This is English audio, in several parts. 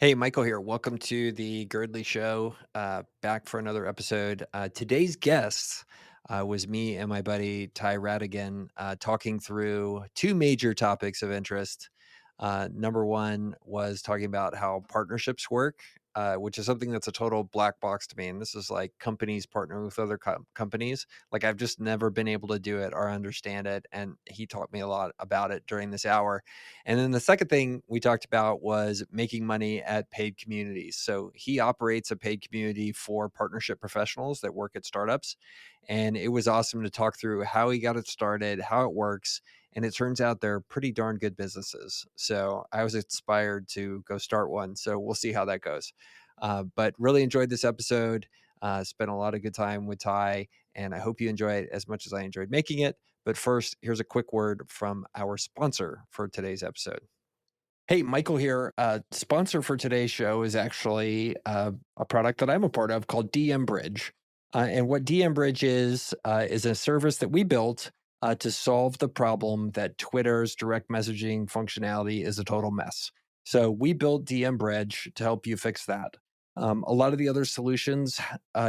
Hey, Michael here. Welcome to the Girdley Show. Back for another episode. Today's guest was me and my buddy Tai Rattigan talking through two major topics of interest. Number one was talking about how partnerships work, which is something that's a total black box to me. And this is like companies partnering with other companies. Like I've just never been able to do it or understand it. And he taught me a lot about it during this hour. And then the second thing we talked about was making money at paid communities. So he operates a paid community for partnership professionals that work at startups. And it was awesome to talk through how he got it started, how it works. And it turns out they're pretty darn good businesses. So I was inspired to go start one. So we'll see how that goes. But really enjoyed this episode. Spent a lot of good time with Ty, and I hope you enjoy it as much as I enjoyed making it. But first, here's a quick word from our sponsor for today's episode. Hey, Michael here. Sponsor for today's show is actually a product that I'm a part of called DMBridge. And what DMBridge is a service that we built to solve the problem that Twitter's direct messaging functionality is a total mess. So we built DMBridge to help you fix that. A lot of the other solutions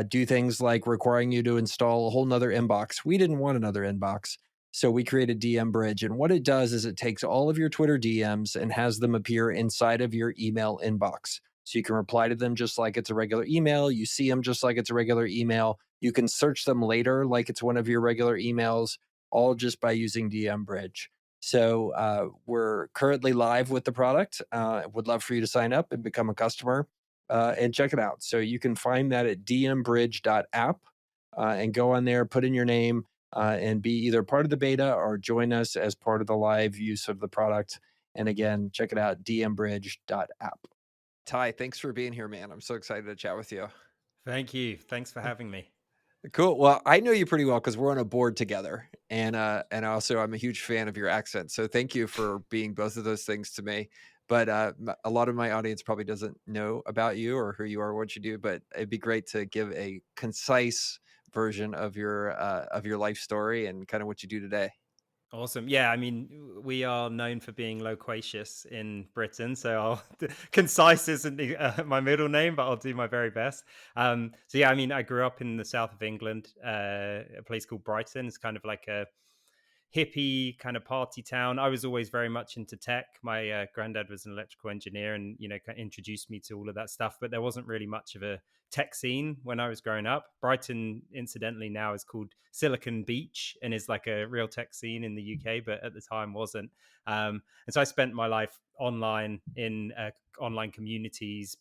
do things like requiring you to install a whole nother inbox. We didn't want another inbox. So we created DMBridge. And what it does is it takes all of your Twitter DMs and has them appear inside of your email inbox. So you can reply to them just like it's a regular email. You see them just like it's a regular email. You can search them later like it's one of your regular emails, all just by using DMBridge. So we're currently live with the product. Would love for you to sign up and become a customer and check it out. So you can find that at dmbridge.app and go on there, put in your name, and be either part of the beta or join us as part of the live use of the product. And again, check it out, dmbridge.app. Ty, thanks for being here, man. I'm so excited to chat with you. Thank you. Thanks for having me. Cool. Well, I know you pretty well because we're on a board together, and also I'm a huge fan of your accent. So thank you for being both of those things to me. But a lot of my audience probably doesn't know about you or who you are, what you do. But it'd be great to give a concise version of your life story and kind of what you do today. Awesome. Yeah, I mean, we are known for being loquacious in Britain, so concise isn't my middle name, but I'll do my very best. So yeah, I mean, I grew up in the south of England, a place called Brighton. It's kind of like a hippie kind of party town. I was always very much into tech. My granddad was an electrical engineer, and kind of introduced me to all of that stuff. But there wasn't really much of a tech scene when I was growing up. Brighton, incidentally, now is called Silicon Beach and is like a real tech scene in the UK, but at the time wasn't. And so I spent my life online in online communities,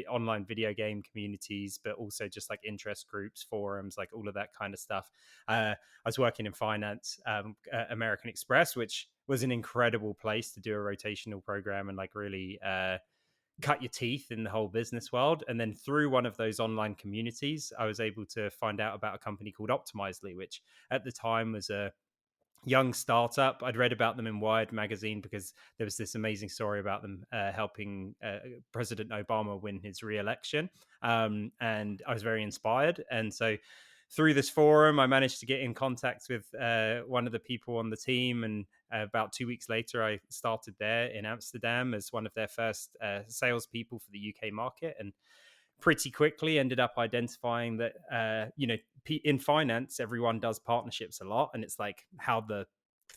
online video game communities, but also just like interest groups, forums, like all of that kind of stuff. I was working in finance, American Express, which was an incredible place to do a rotational program and like really cut your teeth in the whole business world. And then through one of those online communities, I was able to find out about a company called Optimizely, which at the time was a young startup. I'd read about them in Wired magazine because there was this amazing story about them helping President Obama win his re-election, and I was very inspired. And so through this forum, I managed to get in contact with one of the people on the team, and about 2 weeks later, I started there in Amsterdam as one of their first salespeople for the UK market, and pretty quickly ended up identifying that in finance everyone does partnerships a lot, and it's like how the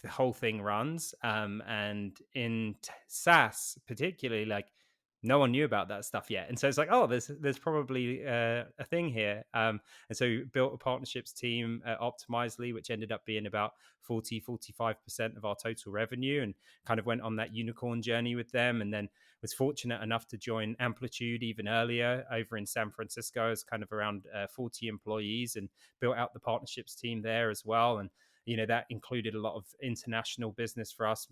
whole thing runs. And in SaaS particularly, like no one knew about that stuff yet, and so it's like, oh, there's probably a thing here. And so built a partnerships team at Optimizely, which ended up being about 45% of our total revenue, and kind of went on that unicorn journey with them. And then was fortunate enough to join Amplitude even earlier over in San Francisco as kind of around 40 employees, and built out the partnerships team there as well. And that included a lot of international business for us.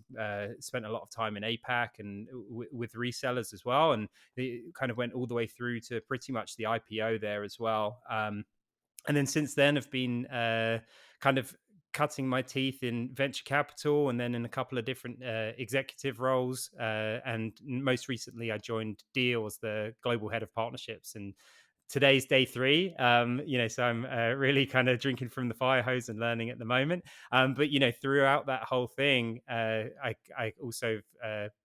Spent a lot of time in APAC and with resellers as well, and it kind of went all the way through to pretty much the IPO there as well. And then since then, I've been kind of cutting my teeth in venture capital, and then in a couple of different executive roles. And most recently, I joined Deal as the global head of partnerships, and today's day three. So I'm really kind of drinking from the fire hose and learning at the moment. But throughout that whole thing, I also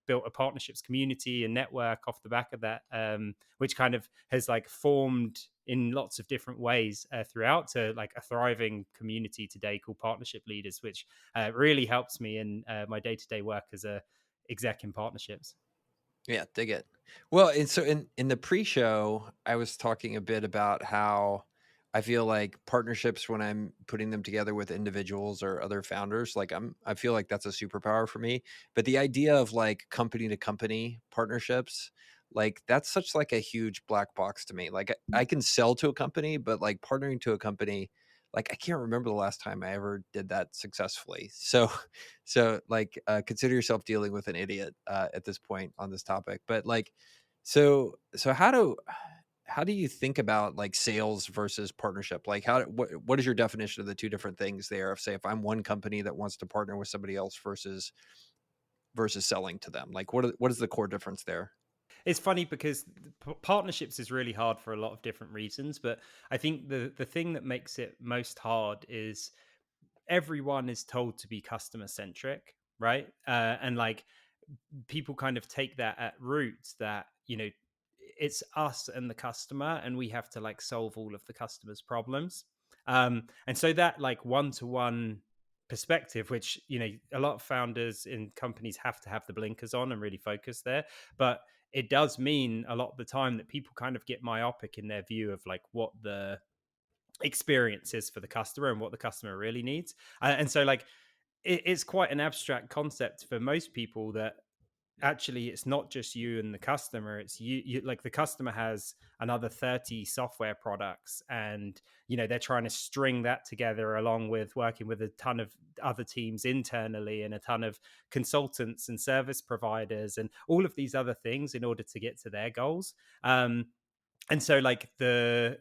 built a partnerships community and network off the back of that, which kind of has like formed in lots of different ways throughout to like a thriving community today called Partnership Leaders, which really helps me in my day to day work as a exec in partnerships. Yeah, dig it. Well, and so in the pre-show, I was talking a bit about how I feel like partnerships when I'm putting them together with individuals or other founders, like I feel like that's a superpower for me. But the idea of like company to company partnerships, like that's such like a huge black box to me. Like I can sell to a company, but like partnering to a company, like I can't remember the last time I ever did that successfully. So like, consider yourself dealing with an idiot at this point on this topic. But like, so how do you think about like sales versus partnership? Like, what is your definition of the two different things there? If say if I'm one company that wants to partner with somebody else versus selling to them, like what is the core difference there? It's funny because partnerships is really hard for a lot of different reasons, but I think the thing that makes it most hard is everyone is told to be customer centric, right? And like people kind of take that at roots that it's us and the customer, and we have to like solve all of the customer's problems. And so that like one-to-one perspective, which a lot of founders in companies have to have the blinkers on and really focus there, but it does mean a lot of the time that people kind of get myopic in their view of like what the experience is for the customer and what the customer really needs. And so like it's quite an abstract concept for most people that actually it's not just you and the customer, it's you like the customer has another 30 software products, and they're trying to string that together along with working with a ton of other teams internally and a ton of consultants and service providers and all of these other things in order to get to their goals. And so like getting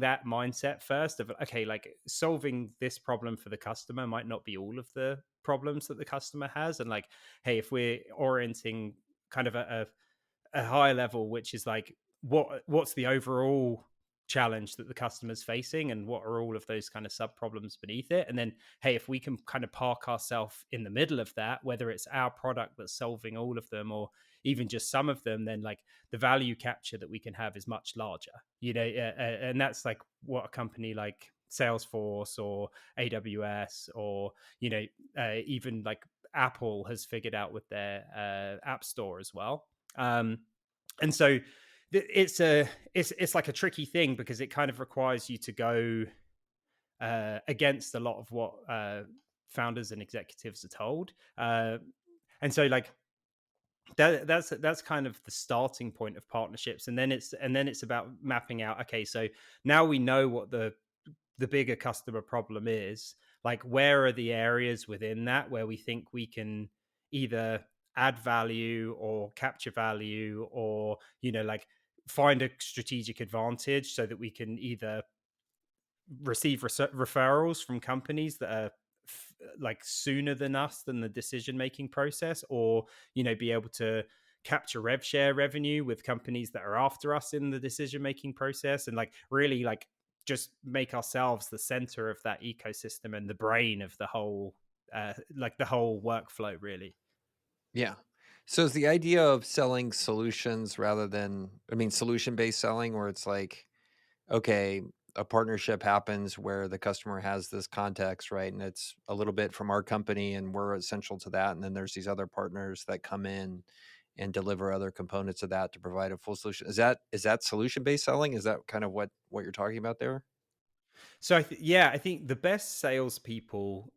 that mindset first of okay, like solving this problem for the customer might not be all of the problems that the customer has, and like hey, if we're orienting kind of a high level, which is like what's the overall challenge that the customer's facing and what are all of those kind of sub problems beneath it, and then hey, if we can kind of park ourselves in the middle of that, whether it's our product that's solving all of them or even just some of them, then like the value capture that we can have is much larger, and that's like what a company like Salesforce or AWS or even like Apple has figured out with their app store as well. And so it's like a tricky thing because it kind of requires you to go against a lot of what founders and executives are told. And so like that's kind of the starting point of partnerships, and then it's about mapping out, okay, so now we know what the bigger customer problem is, like where are the areas within that where we think we can either add value or capture value or like find a strategic advantage so that we can either receive referrals from companies that are like sooner than us than the decision making process, or be able to capture rev share revenue with companies that are after us in the decision making process, and like really like just make ourselves the center of that ecosystem and the brain of the whole like the whole workflow really. Yeah. So is the idea of selling solutions rather than, I mean, solution based selling, where it's like, okay, a partnership happens where the customer has this context, right? And it's a little bit from our company and we're essential to that. And then there's these other partners that come in and deliver other components of that to provide a full solution. Is that solution based selling? Is that kind of what you're talking about there? So yeah, I think the best salespeople,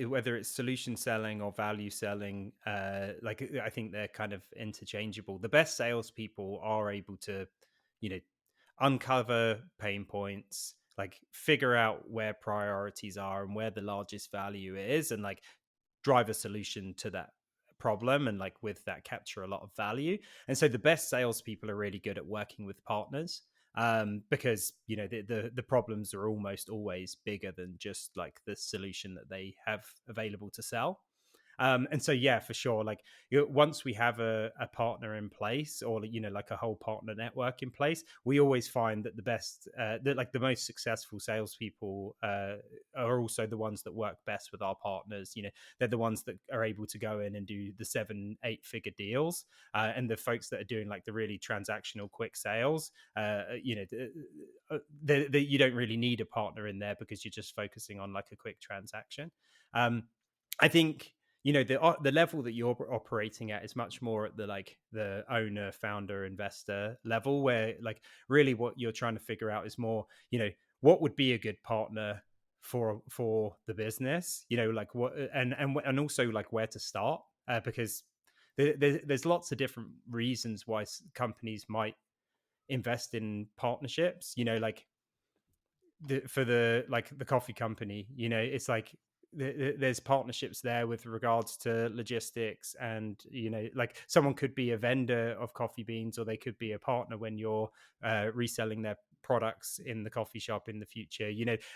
whether it's solution selling or value selling, like I think they're kind of interchangeable. The best salespeople are able to, you know, uncover pain points, like figure out where priorities are and where the largest value is, and like drive a solution to that problem, and like with that capture a lot of value. And so the best salespeople are really good at working with partners, because the problems are almost always bigger than just like the solution that they have available to sell. And so, yeah, for sure, like once we have a partner in place, or like a whole partner network in place, we always find that the most successful salespeople are also the ones that work best with our partners. They're the ones that are able to go in and do the 7-8 figure deals, and the folks that are doing like the really transactional quick sales. You don't really need a partner in there because you're just focusing on like a quick transaction. I think the level that you're operating at is much more at the owner, founder, investor level, where like really what you're trying to figure out is more, what would be a good partner for the business, like what, and also like where to start, because there's lots of different reasons why companies might invest in partnerships. Like for the coffee company, it's like there's partnerships there with regards to logistics, and like someone could be a vendor of coffee beans, or they could be a partner when you're reselling their products in the coffee shop in the future.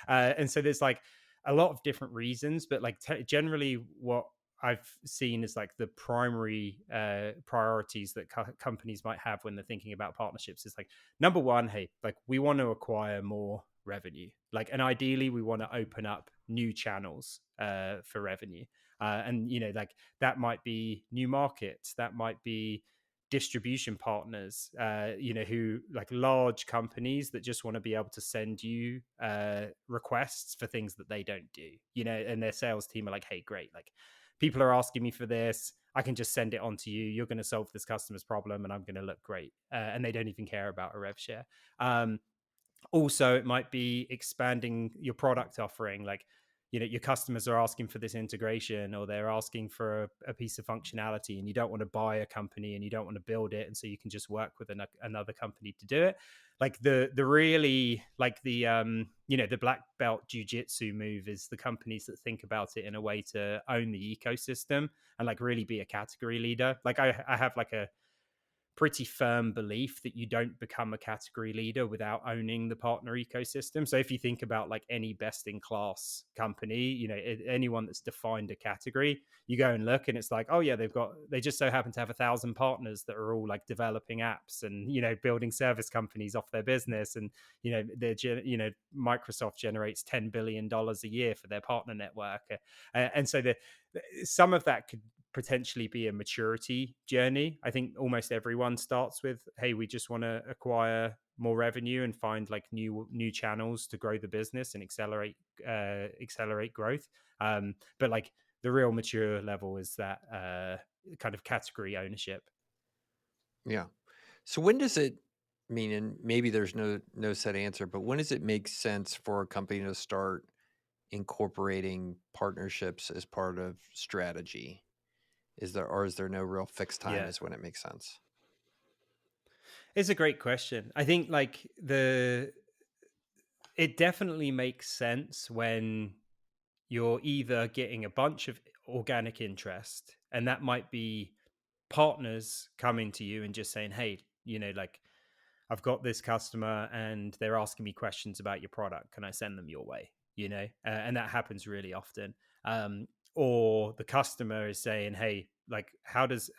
And so there's like a lot of different reasons, but like generally what I've seen is like the primary priorities that companies might have when they're thinking about partnerships is like, number one, hey, like we want to acquire more revenue, like, and ideally we want to open up new channels for revenue, and like that might be new markets, that might be distribution partners, who like large companies that just want to be able to send you requests for things that they don't do, and their sales team are like, hey, great, like people are asking me for this, I can just send it on to you, you're going to solve this customer's problem, and I'm going to look great, and they don't even care about a rev share. Also, it might be expanding your product offering, like your customers are asking for this integration, or they're asking for a piece of functionality, and you don't want to buy a company and you don't want to build it, and so you can just work with another company to do it. Like the really like the black belt jujitsu move is the companies that think about it in a way to own the ecosystem and like really be a category leader. Like I have like a pretty firm belief that you don't become a category leader without owning the partner ecosystem. So if you think about like any best in class company, anyone that's defined a category, you go and look and it's like, oh yeah, they just so happen to have 1,000 partners that are all like developing apps and, building service companies off their business. And, Microsoft generates $10 billion a year for their partner network. And so some of that could potentially be a maturity journey. I think almost everyone starts with, hey, we just want to acquire more revenue and find like new channels to grow the business and accelerate growth. But like the real mature level is that kind of category ownership. Yeah. So when does it mean, and maybe there's no set answer, but when does it make sense for a company to start incorporating partnerships as part of strategy? Is there no real fixed time Yeah, as when it makes sense? it's a great question. I think like it definitely makes sense when you're either getting a bunch of organic interest, and that might be partners coming to you and just saying, hey, like I've got this customer and they're asking me questions about your product, can I send them your way? And that happens really often. Or the customer is saying, hey, like how does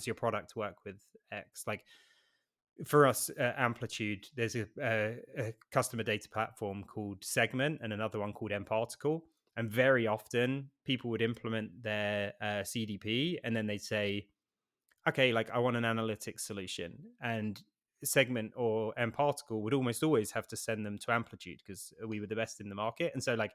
your product work with X? Like for us, Amplitude, there's a customer data platform called Segment and another one called mParticle. And very often people would implement their CDP and then they'd say, okay, like I want an analytics solution. And Segment or mParticle would almost always have to send them to Amplitude because we were the best in the market. And so like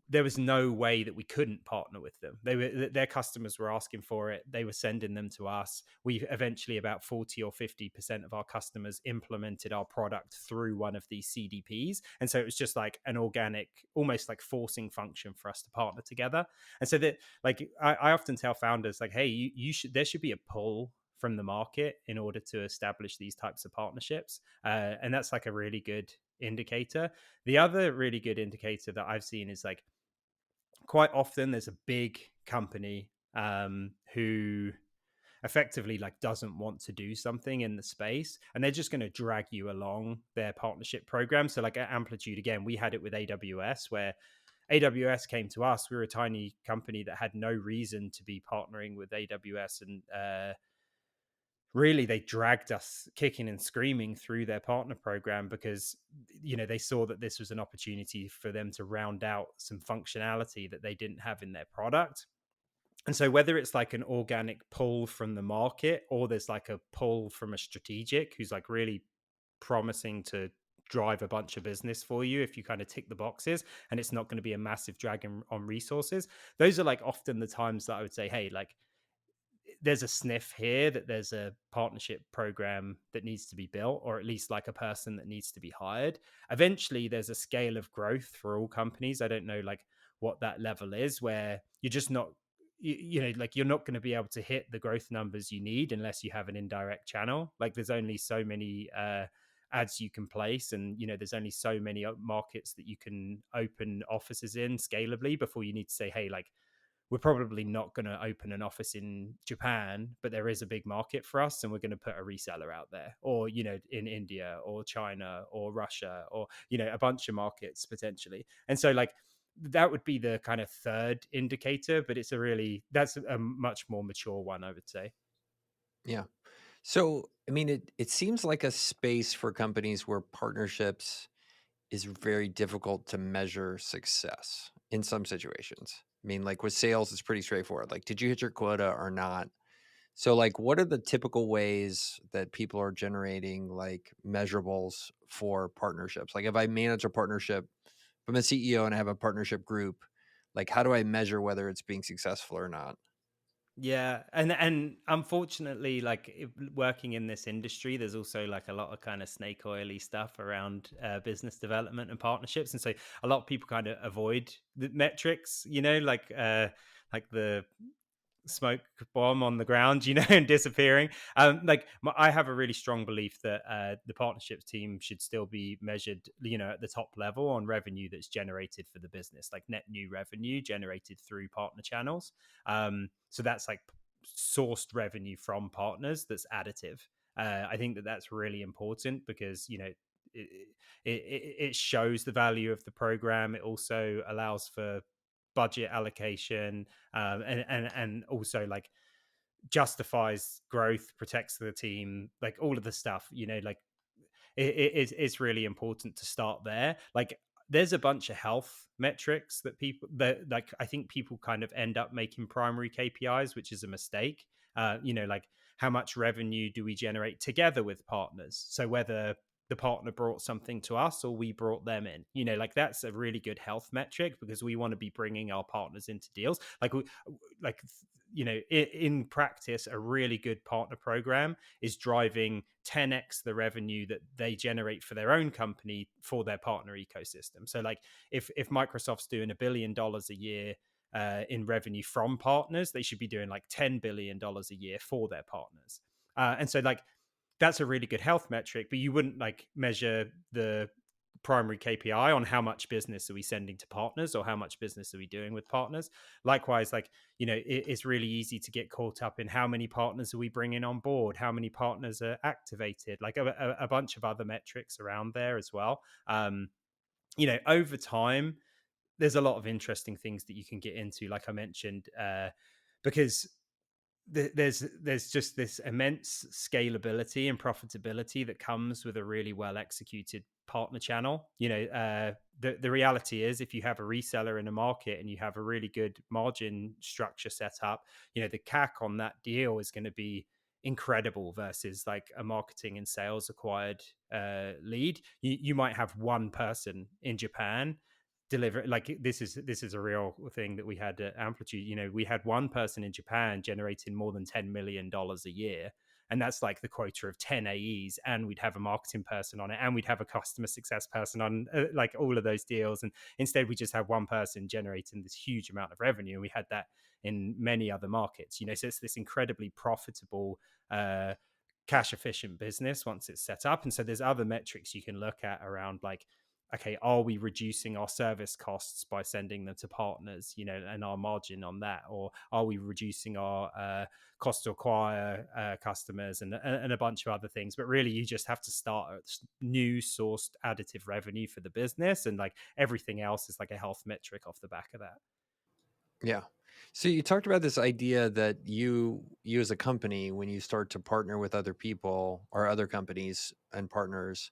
there was no way that we couldn't partner with them. Their customers were asking for it. They were sending them to us. We eventually, about 40 or 50% of our customers implemented our product through one of these CDPs. And so it was just like an organic, almost like forcing function for us to partner together. And so that like I often tell founders like, hey, there should be a pull from the market in order to establish these types of partnerships. And that's like a really good indicator. The other really good indicator that I've seen is like quite often there's a big company who effectively like doesn't want to do something in the space and they're just going to drag you along their partnership program. So like at Amplitude, again, we had it with AWS where AWS came to us. We were a tiny company that had no reason to be partnering with AWS, and really they dragged us kicking and screaming through their partner program because they saw that this was an opportunity for them to round out some functionality that they didn't have in their product. And so whether it's like an organic pull from the market, or there's like a pull from a strategic who's like really promising to drive a bunch of business for you if you kind of tick the boxes, and it's not going to be a massive drag on resources, those are like often the times that I would say, hey, like there's a sniff here that there's a partnership program that needs to be built, or at least like a person that needs to be hired. Eventually there's a scale of growth for all companies. I don't know like what that level is, where you're just not like you're not going to be able to hit the growth numbers you need unless you have an indirect channel. Like there's only so many ads you can place, and there's only so many markets that you can open offices in scalably before you need to say, hey, like we're probably not going to open an office in Japan, but there is a big market for us, and we're going to put a reseller out there, or in India or China or Russia, or a bunch of markets potentially. And so like that would be the kind of third indicator, but that's a much more mature one, I would say. Yeah. So, I mean, it seems like a space for companies where partnerships is very difficult to measure success in some situations. I mean, like with sales, it's pretty straightforward. Like, did you hit your quota or not? So, like, what are the typical ways that people are generating like measurables for partnerships? Like, if I manage a partnership, if I'm a CEO and I have a partnership group, like, how do I measure whether it's being successful or not? Yeah, and unfortunately, like working in this industry, there's also like a lot of kind of snake oily stuff around business development and partnerships, and so a lot of people kind of avoid the metrics, like the smoke bomb on the ground, and disappearing. I have a really strong belief that the partnerships team should still be measured, at the top level on revenue that's generated for the business, like net new revenue generated through partner channels. So that's like sourced revenue from partners that's additive. I think that that's really important because it shows the value of the program. It also allows for budget allocation, and also like justifies growth, protects the team, like all of the stuff. Like it's really important to start there. Like there's a bunch of health metrics that people that like I think people kind of end up making primary KPIs, which is a mistake. Like how much revenue do we generate together with partners? So whether the partner brought something to us or we brought them in, like that's a really good health metric because we want to be bringing our partners into deals. Like in practice, a really good partner program is driving 10x the revenue that they generate for their own company for their partner ecosystem. So like if Microsoft's doing $1 billion a year in revenue from partners, they should be doing like $10 billion a year for their partners. And so like that's a really good health metric, but you wouldn't like measure the primary KPI on how much business are we sending to partners or how much business are we doing with partners. Likewise, like, it's really easy to get caught up in how many partners are we bringing on board, how many partners are activated, like a bunch of other metrics around there as well. Over time, there's a lot of interesting things that you can get into, like I mentioned, because there's just this immense scalability and profitability that comes with a really well executed partner channel. The reality is, if you have a reseller in a market and you have a really good margin structure set up, the CAC on that deal is going to be incredible versus like a marketing and sales acquired lead. You might have one person in Japan deliver, like this is a real thing that we had at Amplitude. We had one person in Japan generating more than $10 million a year, and that's like the quota of 10 AEs, and we'd have a marketing person on it, and we'd have a customer success person on like all of those deals. And instead we just have one person generating this huge amount of revenue, and we had that in many other markets. So it's this incredibly profitable cash efficient business once it's set up. And so there's other metrics you can look at around like okay, are we reducing our service costs by sending them to partners, and our margin on that, or are we reducing our cost to acquire customers, and a bunch of other things. But really, you just have to start at new sourced additive revenue for the business, and like everything else is like a health metric off the back of that. Yeah. So you talked about this idea that you as a company, when you start to partner with other people or other companies and partners,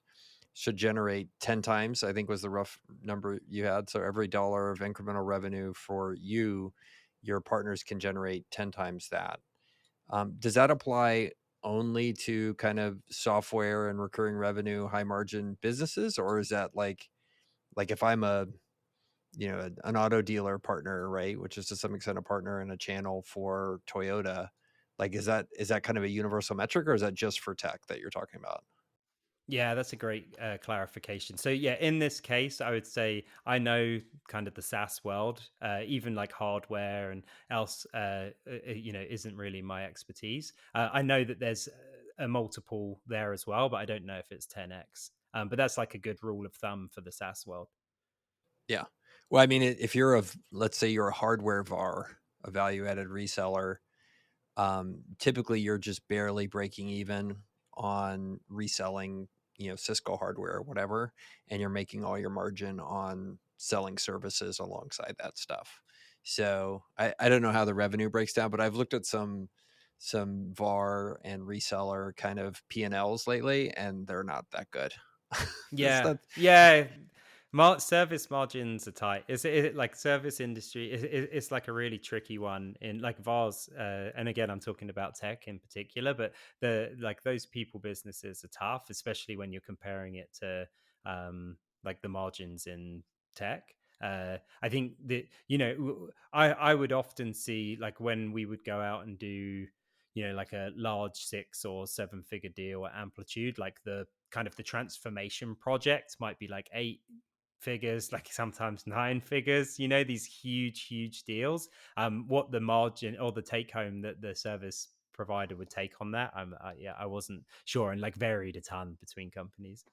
should generate 10 times, I think was the rough number you had. So every dollar of incremental revenue for you, your partners can generate 10 times that. Does that apply only to kind of software and recurring revenue, high margin businesses, or is that like if I'm a an auto dealer partner, right, which is to some extent a partner and a channel for Toyota, like is that kind of a universal metric, or is that just for tech that you're talking about? Yeah, that's a great clarification. So, yeah, in this case, I would say I know kind of the SaaS world, even like hardware and else, isn't really my expertise. I know that there's a multiple there as well, but I don't know if it's 10x. But that's like a good rule of thumb for the SaaS world. Yeah. Well, I mean, if you're let's say you're a hardware VAR, a value added reseller, typically you're just barely breaking even on reselling, Cisco hardware or whatever, and you're making all your margin on selling services alongside that stuff. So I don't know how the revenue breaks down, but I've looked at some VAR and reseller kind of P&Ls lately, and they're not that good. It's Yeah, not. yeah. Service margins are tight. Like service industry? It's like a really tricky one in like VARs. And again, I'm talking about tech in particular, but the like those people businesses are tough, especially when you're comparing it to like the margins in tech. I think that I would often see like when we would go out and do like a large 6 or 7 figure deal at Amplitude, like the kind of the transformation project might be like 8 figures, like sometimes 9 figures, these huge deals. What the margin or the take home that the service provider would take on that, yeah, I wasn't sure, and like varied a ton between companies.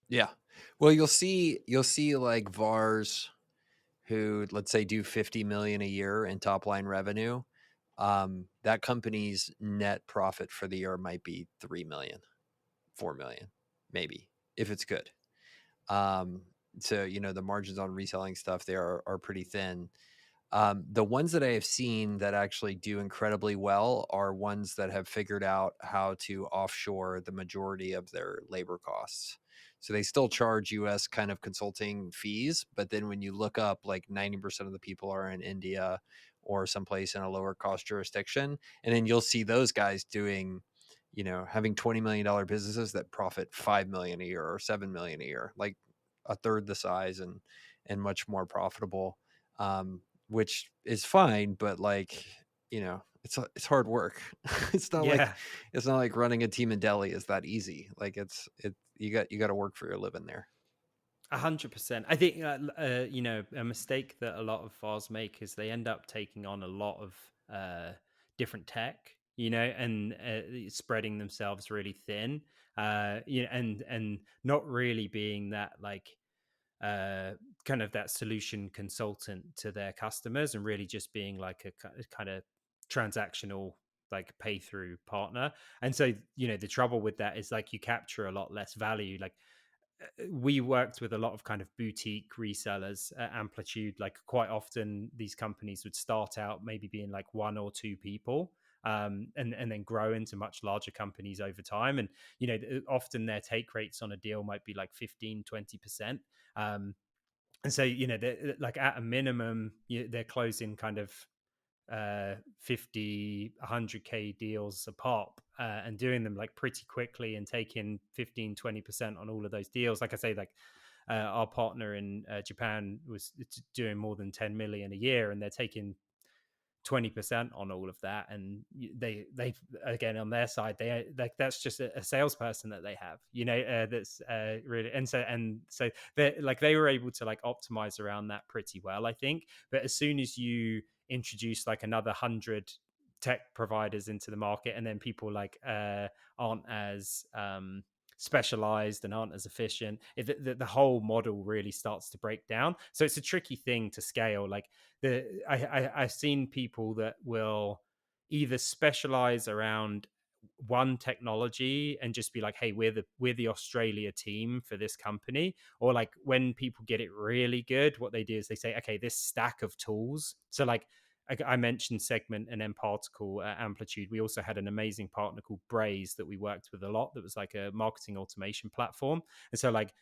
Yeah. Well, you'll see like VARs who, let's say, do 50 million a year in top line revenue. That company's net profit for the year might be 3 million, 4 million, maybe, if it's good. Um, so the margins on reselling stuff there are pretty thin. The ones that I have seen that actually do incredibly well are ones that have figured out how to offshore the majority of their labor costs. So they still charge US kind of consulting fees, but then when you look up, like 90% of the people are in India or someplace in a lower cost jurisdiction. And then you'll see those guys doing, having $20 million businesses that profit 5 million a year or 7 million a year, like a third the size and much more profitable. Which is fine, but like, it's hard work. it's not like Yeah, it's not like running a team in Delhi is that easy. Like you got to work for your living there. 100%. I think a mistake that a lot of VARs make is they end up taking on a lot of different tech, and spreading themselves really thin, and not really being that like uh, kind of that solution consultant to their customers, and really just being like a kind of transactional like pay through partner. And so the trouble with that is like you capture a lot less value. Like we worked with a lot of kind of boutique resellers at Amplitude. Like quite often these companies would start out maybe being like 1 or 2 people, and then grow into much larger companies over time. And often their take rates on a deal might be like 15-20%. And so they're like at a minimum they're closing kind of 50 100k deals a pop, and doing them like pretty quickly and taking 15-20% on all of those deals. Like I say, like our partner in Japan was doing more than 10 million a year, and they're taking 20% on all of that. And they again, on their side, they like that's just a salesperson that they have, that's really. And so they were able to like optimize around that pretty well, I think. But as soon as you introduce like another 100 tech providers into the market, and then people like aren't as specialized and aren't as efficient, the whole model really starts to break down. So it's a tricky thing to scale. Like I've seen people that will either specialize around one technology and just be like, hey, we're the Australia team for this company. Or like when people get it really good, what they do is they say, okay, this stack of tools. So like I mentioned segment and then particle amplitude. We also had an amazing partner called Braze that we worked with a lot, that was like a marketing automation platform. And so like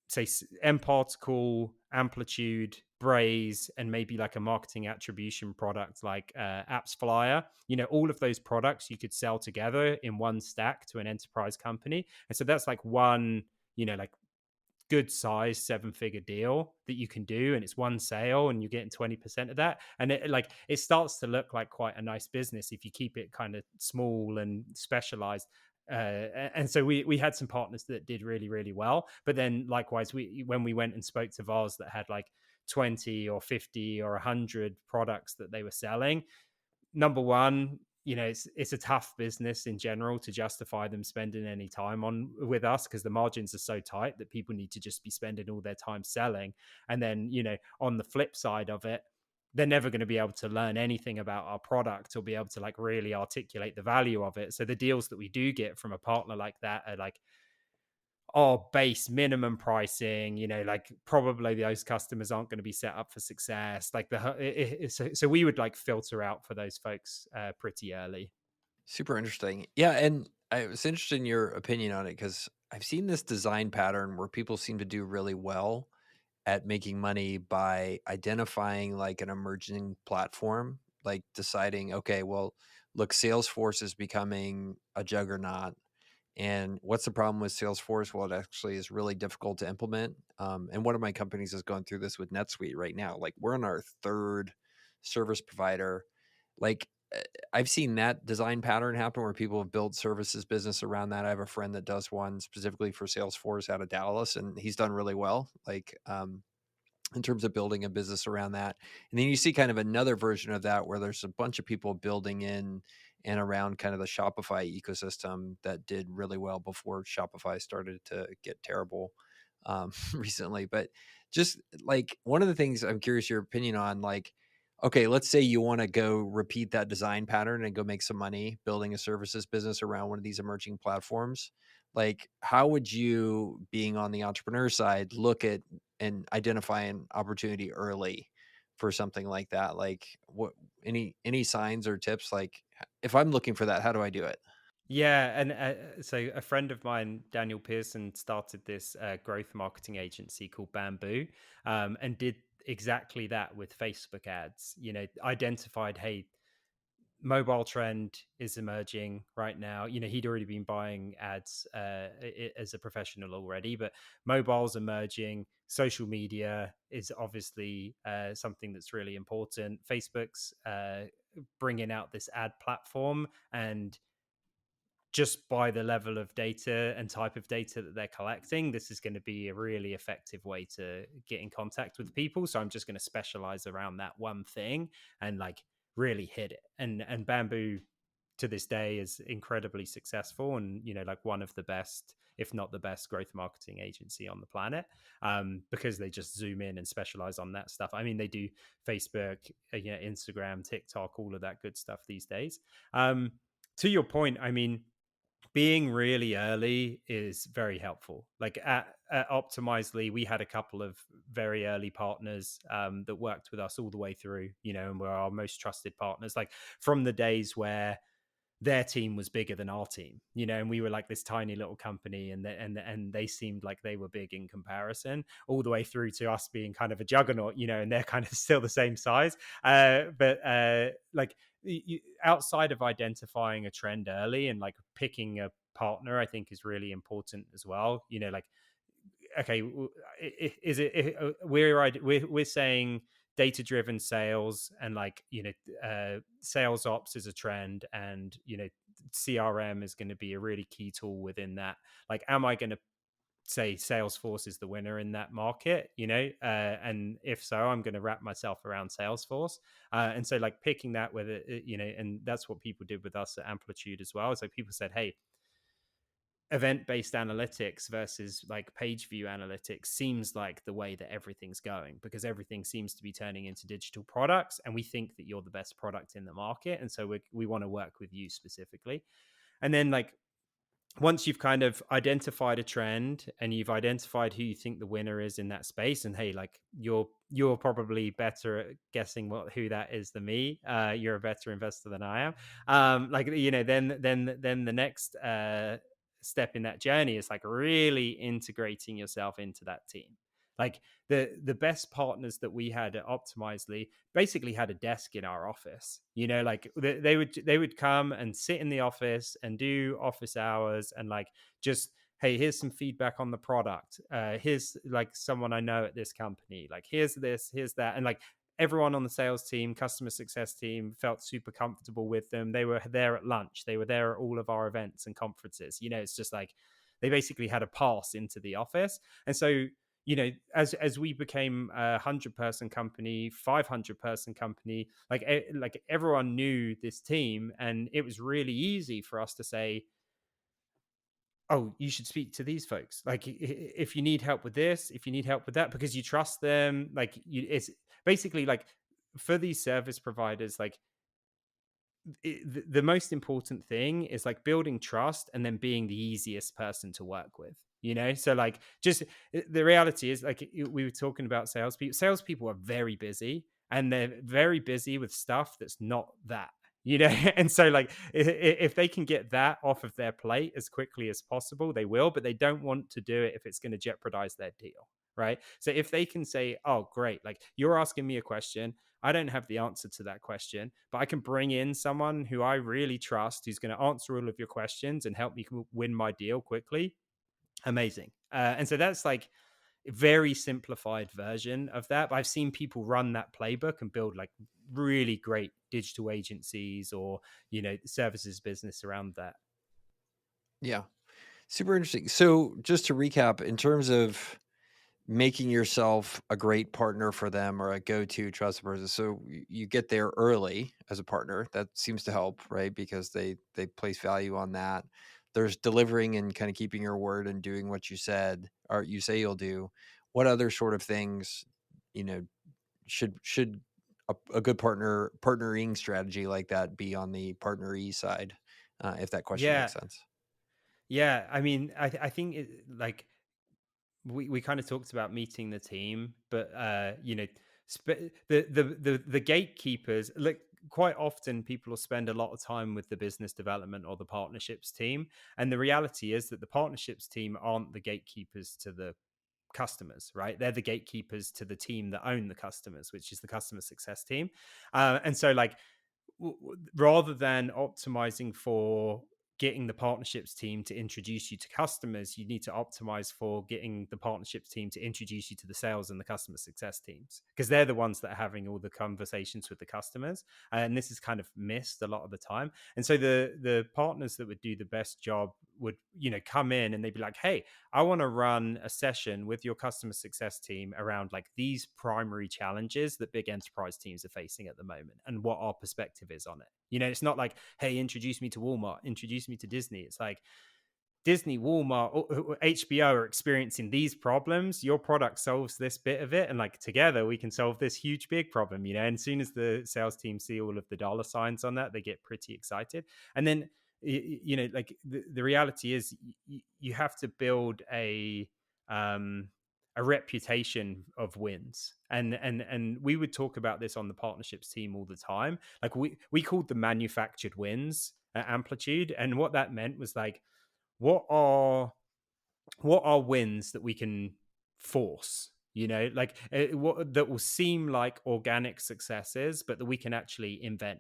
say M particle, amplitude, Braze, and maybe like a marketing attribution product like Apps Flyer. All of those products you could sell together in one stack to an enterprise company. And so that's like one, like good size 7-figure deal that you can do, and it's one sale and you're getting 20% of that, and it starts to look like quite a nice business if you keep it kind of small and specialized. And so we had some partners that did really really well, but then likewise when we went and spoke to VARs that had like 20 or 50 or 100 products that they were selling, number one, it's a tough business in general to justify them spending any time on with us, because the margins are so tight that people need to just be spending all their time selling. And then, on the flip side of it, they're never going to be able to learn anything about our product or be able to like really articulate the value of it. So the deals that we do get from a partner like that are like, base minimum pricing, like probably those customers aren't going to be set up for success. Like so we would like filter out for those folks pretty early. Super interesting. Yeah, and I was interested in your opinion on it because I've seen this design pattern where people seem to do really well at making money by identifying like an emerging platform, like deciding, okay, well, look, Salesforce is becoming a juggernaut. And what's the problem with Salesforce? Well, it actually is really difficult to implement. And one of my companies is going through this with NetSuite right now. Like we're on our third service provider. Like I've seen that design pattern happen where people have built services business around that. I have a friend that does one specifically for Salesforce out of Dallas, and he's done really well. Like in terms of building a business around that. And then you see kind of another version of that where there's a bunch of people building in and around kind of the Shopify ecosystem that did really well before Shopify started to get terrible recently. But just like one of the things I'm curious your opinion on, like, okay, let's say you want to go repeat that design pattern and go make some money building a services business around one of these emerging platforms. Like, how would you, being on the entrepreneur side, look at and identify an opportunity early for something like that? Like what any signs or tips? Like if I'm looking for that, how do I do it? Yeah, and so a friend of mine, Daniel Pearson, started this growth marketing agency called Bamboo, and did exactly that with Facebook ads. Identified, hey, mobile trend is emerging right now. He'd already been buying ads as a professional already, but mobile's emerging. Social media is obviously something that's really important. Facebook's bringing out this ad platform, and just by the level of data and type of data that they're collecting, this is going to be a really effective way to get in contact with people. So I'm just going to specialize around that one thing and like really hit it. And Bamboo to this day is incredibly successful, and like one of the best, if not the best, growth marketing agency on the planet, because they just zoom in and specialize on that stuff. I mean, they do Facebook, Instagram, TikTok, all of that good stuff these days. To your point, I mean, being really early is very helpful. Like at Optimizely, we had a couple of very early partners that worked with us all the way through, and were our most trusted partners. Like from the days where their team was bigger than our team, and we were like this tiny little company, and they seemed like they were big in comparison, all the way through to us being kind of a juggernaut, and they're kind of still the same size. But like outside of identifying a trend early and like picking a partner, I think is really important as well. Like, okay, is it we're saying data driven sales, and like sales ops is a trend, and CRM is going to be a really key tool within that. Like, am I going to say Salesforce is the winner in that market, and if so, I'm going to wrap myself around Salesforce. And so like picking that, and that's what people did with us at Amplitude as well. So people said, hey, event-based analytics versus like page view analytics seems like the way that everything's going, because everything seems to be turning into digital products, and we think that you're the best product in the market, and so we want to work with you specifically. And then like once you've kind of identified a trend and you've identified who you think the winner is in that space, and hey, like you're probably better at guessing who that is than me, you're a better investor than I am, like, then the next step in that journey is like really integrating yourself into that team. Like the best partners that we had at Optimizely basically had a desk in our office. Like they would come and sit in the office and do office hours, and like just, hey, here's some feedback on the product. Here's like someone I know at this company. Like here's this, here's that, and like everyone on the sales team, customer success team felt super comfortable with them. They were there at lunch. They were there at all of our events and conferences. It's just like they basically had a pass into the office. And so as we became a 100-person company, 500-person company, like everyone knew this team, and it was really easy for us to say, oh, you should speak to these folks. Like if you need help with this, if you need help with that, because you trust them. Like it's basically like, for these service providers, like the most important thing is like building trust and then being the easiest person to work with. So like, just the reality is, like, we were talking about salespeople are very busy, and they're very busy with stuff that's not that. And so like, if they can get that off of their plate as quickly as possible, they will, but they don't want to do it if it's going to jeopardize their deal. Right. So if they can say, oh great, like you're asking me a question, I don't have the answer to that question, but I can bring in someone who I really trust, who's going to answer all of your questions and help me win my deal quickly. Amazing. And so that's like a very simplified version of that. But I've seen people run that playbook and build like really great digital agencies or, services business around that. Yeah. Super interesting. So just to recap, in terms of making yourself a great partner for them or a go-to trusted person. So you get there early as a partner. That seems to help, right? Because they place value on that. There's delivering and kind of keeping your word and doing what you said or you say you'll do. What other sort of things, you know, should a good partnering strategy like that be on the partneree side? If that question makes Yeah. sense. Yeah. I mean, I think like we kind of talked about meeting the team, but the gatekeepers, like, quite often people will spend a lot of time with the business development or the partnerships team, and the reality is that the partnerships team aren't the gatekeepers to the customers, right? They're the gatekeepers to the team that own the customers, which is the customer success team. And so like, rather than optimizing for getting the partnerships team to introduce you to customers, you need to optimize for getting the partnerships team to introduce you to the sales and the customer success teams, because they're the ones that are having all the conversations with the customers. And this is kind of missed a lot of the time. And so the partners that would do the best job would, come in and they'd be like, hey, I want to run a session with your customer success team around like these primary challenges that big enterprise teams are facing at the moment and what our perspective is on it. It's not like, hey, introduce me to Walmart, introduce me to Disney. It's like, Disney, Walmart, or HBO are experiencing these problems. Your product solves this bit of it, and like together we can solve this huge big problem. And as soon as the sales team see all of the dollar signs on that, they get pretty excited. And then like the reality is, you have to build um, a reputation of wins. And we would talk about this on the partnerships team all the time. Like we called them manufactured wins at Amplitude, and what that meant was like, what are wins that we can force, like, what that will seem like organic successes but that we can actually invent.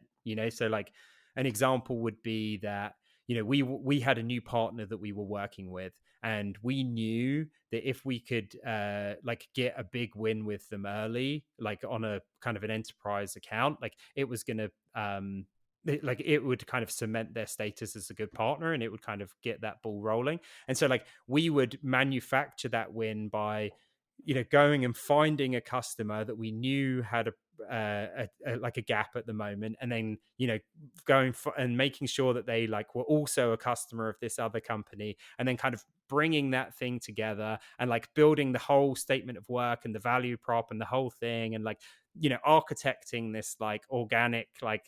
So like, an example would be that, we had a new partner that we were working with, and we knew that if we could like get a big win with them early, like on a kind of an enterprise account, like it was going to like it would kind of cement their status as a good partner, and it would kind of get that ball rolling. And so like, we would manufacture that win by, going and finding a customer that we knew had a like a gap at the moment, and then going for and making sure that they like were also a customer of this other company, and then kind of bringing that thing together and like building the whole statement of work and the value prop and the whole thing, and like architecting this like organic like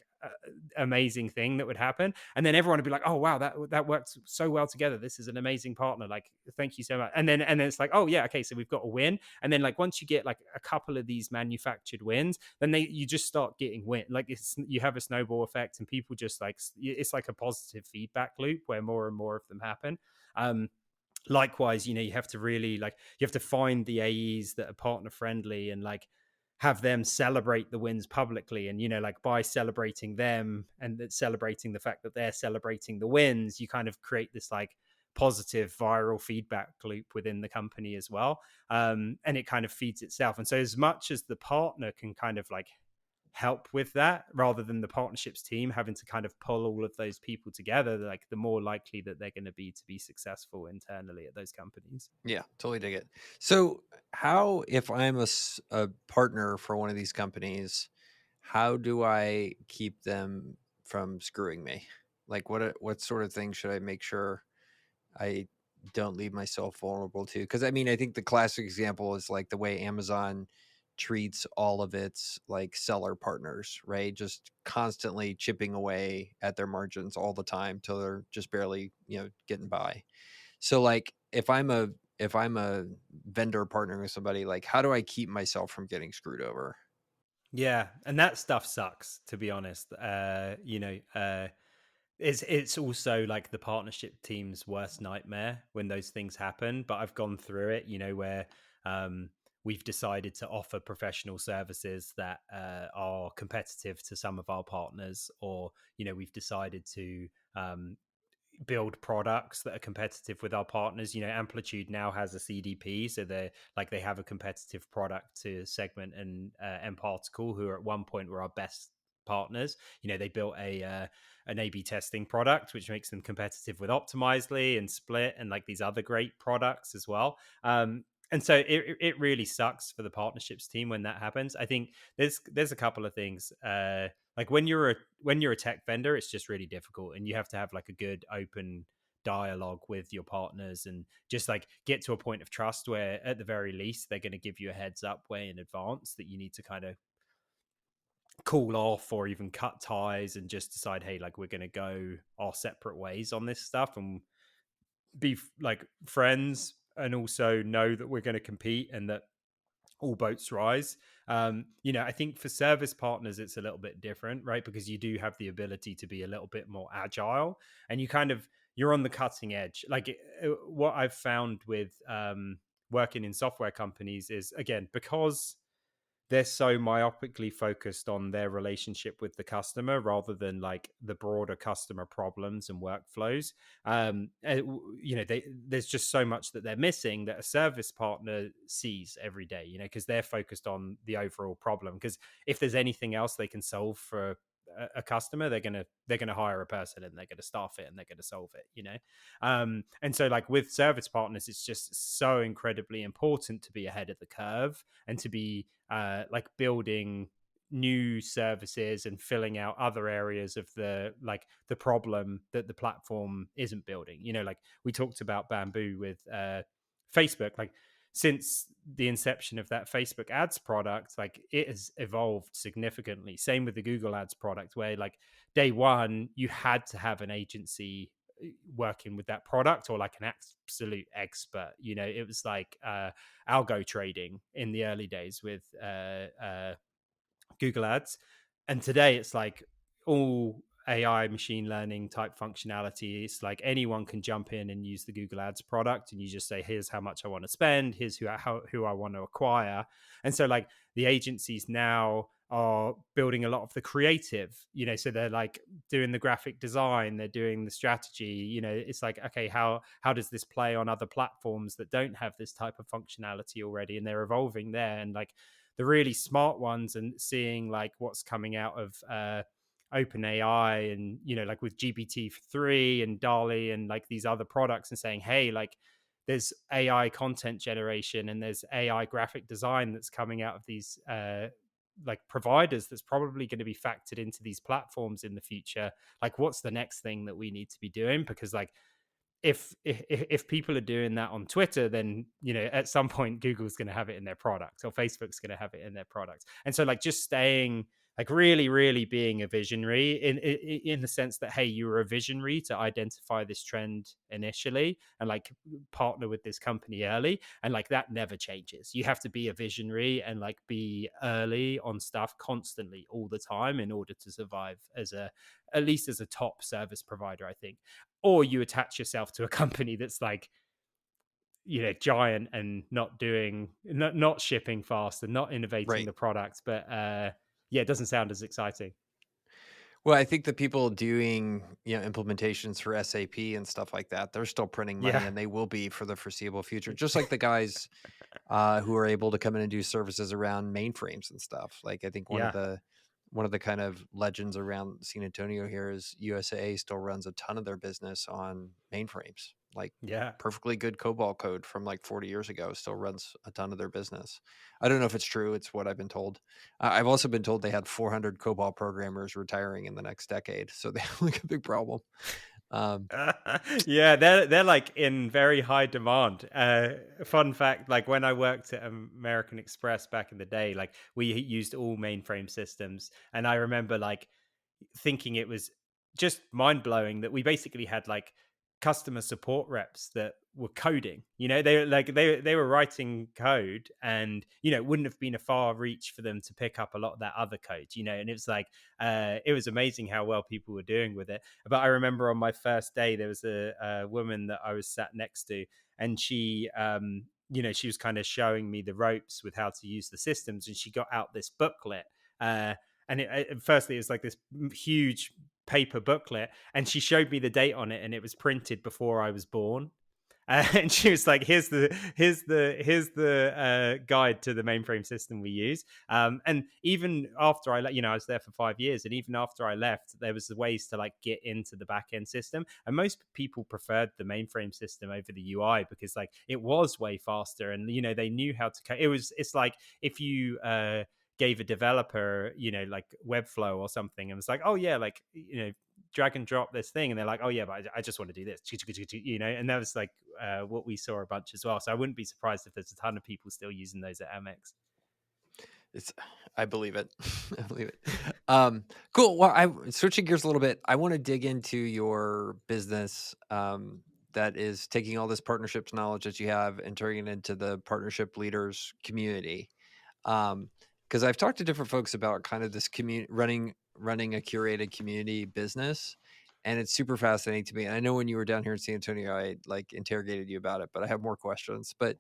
amazing thing that would happen, and then everyone would be like, oh wow, that worked so well together, this is an amazing partner, like thank you so much. And then it's like, oh yeah, okay, so we've got a win. And then like once you get like a couple of these manufactured wins, then you just start getting win, like you have a snowball effect, and people just like it's like a positive feedback loop where more and more of them happen. Likewise, you have to really like you have to find the AEs that are partner friendly, and like have them celebrate the wins publicly. And like by celebrating them and celebrating the fact that they're celebrating the wins, you kind of create this like positive viral feedback loop within the company as well. And it kind of feeds itself. And so as much as the partner can kind of like help with that, rather than the partnerships team having to kind of pull all of those people together, like the more likely that they're going to be successful internally at those companies. Yeah, totally dig it. So, how, if I'm a partner for one of these companies, how do I keep them from screwing me? Like, what sort of things should I make sure I don't leave myself vulnerable to? Because I mean, I think the classic example is like the way Amazon treats all of its like seller partners, right? Just constantly chipping away at their margins all the time till they're just barely, getting by. So like if I'm a vendor partnering with somebody, like how do I keep myself from getting screwed over? Yeah, and that stuff sucks, to be honest. It's also like the partnership team's worst nightmare when those things happen. But I've gone through it, where um, we've decided to offer professional services that are competitive to some of our partners, or we've decided to build products that are competitive with our partners. Amplitude now has a CDP, so they have a competitive product to Segment and Particle, who are at one point were our best partners. They built an A/B testing product which makes them competitive with Optimizely and Split and like these other great products as well. And so it really sucks for the partnerships team when that happens. I think there's a couple of things. Like when you're a tech vendor, it's just really difficult, and you have to have like a good open dialogue with your partners, and just like get to a point of trust where at the very least they're going to give you a heads up way in advance that you need to kind of cool off or even cut ties and just decide, hey, like we're going to go our separate ways on this stuff, and be like friends, and also know that we're going to compete and that all boats rise. I think for service partners, it's a little bit different, right? Because you do have the ability to be a little bit more agile, and you're on the cutting edge. Like what I've found with working in software companies is, again, because they're so myopically focused on their relationship with the customer rather than like the broader customer problems and workflows. There's just so much that they're missing that a service partner sees every day, because they're focused on the overall problem. Because if there's anything else they can solve for a customer, they're gonna hire a person, and they're gonna staff it, and they're gonna solve it. And so like with service partners, it's just so incredibly important to be ahead of the curve, and to be like building new services and filling out other areas of the problem that the platform isn't building. Like we talked about Bamboo with Facebook. Like since the inception of that Facebook ads product, like it has evolved significantly. Same with the Google ads product, where like day one you had to have an agency working with that product, or like an absolute expert. It was like algo trading in the early days with Google Ads. And today it's like all AI machine learning type functionality. It's like anyone can jump in and use the Google Ads product, and you just say, here's how much I want to spend, here's who I want to acquire. And so like the agencies now are building a lot of the creative, so they're like doing the graphic design, they're doing the strategy. It's like, okay, how does this play on other platforms that don't have this type of functionality already? And they're evolving there. And like the really smart ones, and seeing like what's coming out of OpenAI, and like with GPT-3 and DALI and like these other products, and saying, hey, like there's AI content generation and there's AI graphic design that's coming out of these like providers that's probably going to be factored into these platforms in the future. Like, what's the next thing that we need to be doing? Because like if people are doing that on Twitter, then at some point Google's going to have it in their products, or Facebook's going to have it in their products. And so like just staying like really, really being a visionary in the sense that, hey, you were a visionary to identify this trend initially and like partner with this company early, and like that never changes. You have to be a visionary and like be early on stuff constantly all the time in order to survive as a, at least as a top service provider, I think. Or you attach yourself to a company that's like, giant and not shipping fast and not innovating Right. the product, but yeah, it doesn't sound as exciting. Well, I think the people doing, implementations for SAP and stuff like that, they're still printing money, Yeah. and they will be for the foreseeable future. Just like the guys who are able to come in and do services around mainframes and stuff. Like I think Yeah. one of the kind of legends around San Antonio here is USA still runs a ton of their business on mainframes. Like Yeah. perfectly good COBOL code from like 40 years ago still runs a ton of their business. I don't know if it's true. It's what I've been told. I've also been told they had 400 COBOL programmers retiring in the next decade, so they have like a big problem. Um, Yeah, they're like in very high demand. Fun fact, like when I worked at American Express back in the day, like we used all mainframe systems, and I remember like thinking it was just mind blowing that we basically had like customer support reps that were coding. They were writing code, and it wouldn't have been a far reach for them to pick up a lot of that other code. And it was like it was amazing how well people were doing with it. But I remember on my first day there was a woman that I was sat next to, and she was kind of showing me the ropes with how to use the systems, and she got out this booklet. Firstly, it was like this huge paper booklet, and she showed me the date on it, and it was printed before I was born. And she was like, "Here's the guide to the mainframe system we use." And even after I was there for 5 years, and even after I left, there was ways to like get into the back end system. And most people preferred the mainframe system over the UI because like it was way faster, and they knew how to. It's like if you gave a developer, like Webflow or something, and was like, oh yeah, like drag and drop this thing, and they're like, oh yeah, but I just want to do this, and that was like what we saw a bunch as well. So I wouldn't be surprised if there's a ton of people still using those at Amex. It's I believe it. I believe it. Cool. Well, I switching gears a little bit. I want to dig into your business that is taking all this partnerships knowledge that you have and turning it into the partnership leaders community. Because I've talked to different folks about kind of this community running a curated community business, and it's super fascinating to me. And I know when you were down here in San Antonio, I like interrogated you about it, but I have more questions. But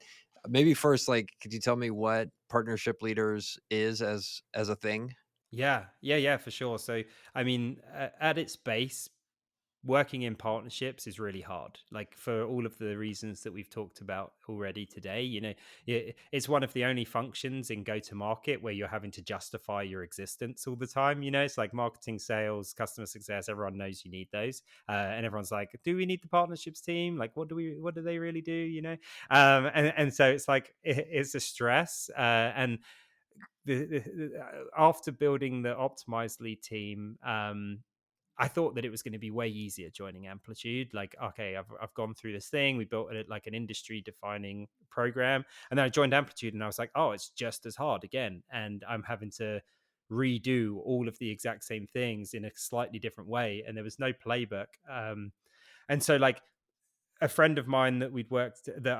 maybe first, like, could you tell me what partnership leaders is as a thing? Yeah, for sure. So I mean, at its base, working in partnerships is really hard, like for all of the reasons that we've talked about already today. It's one of the only functions in go to market where you're having to justify your existence all the time. It's like marketing, sales, customer success, everyone knows you need those, and everyone's like, do we need the partnerships team? Like what do they really do? And so it's like it's a stress, and after building the Optimizely team, I thought that it was going to be way easier joining Amplitude. Like, okay, I've gone through this thing. We built it like an industry defining program, and then I joined Amplitude, and I was like, oh, it's just as hard again, and I'm having to redo all of the exact same things in a slightly different way, and there was no playbook. And so like a friend of mine that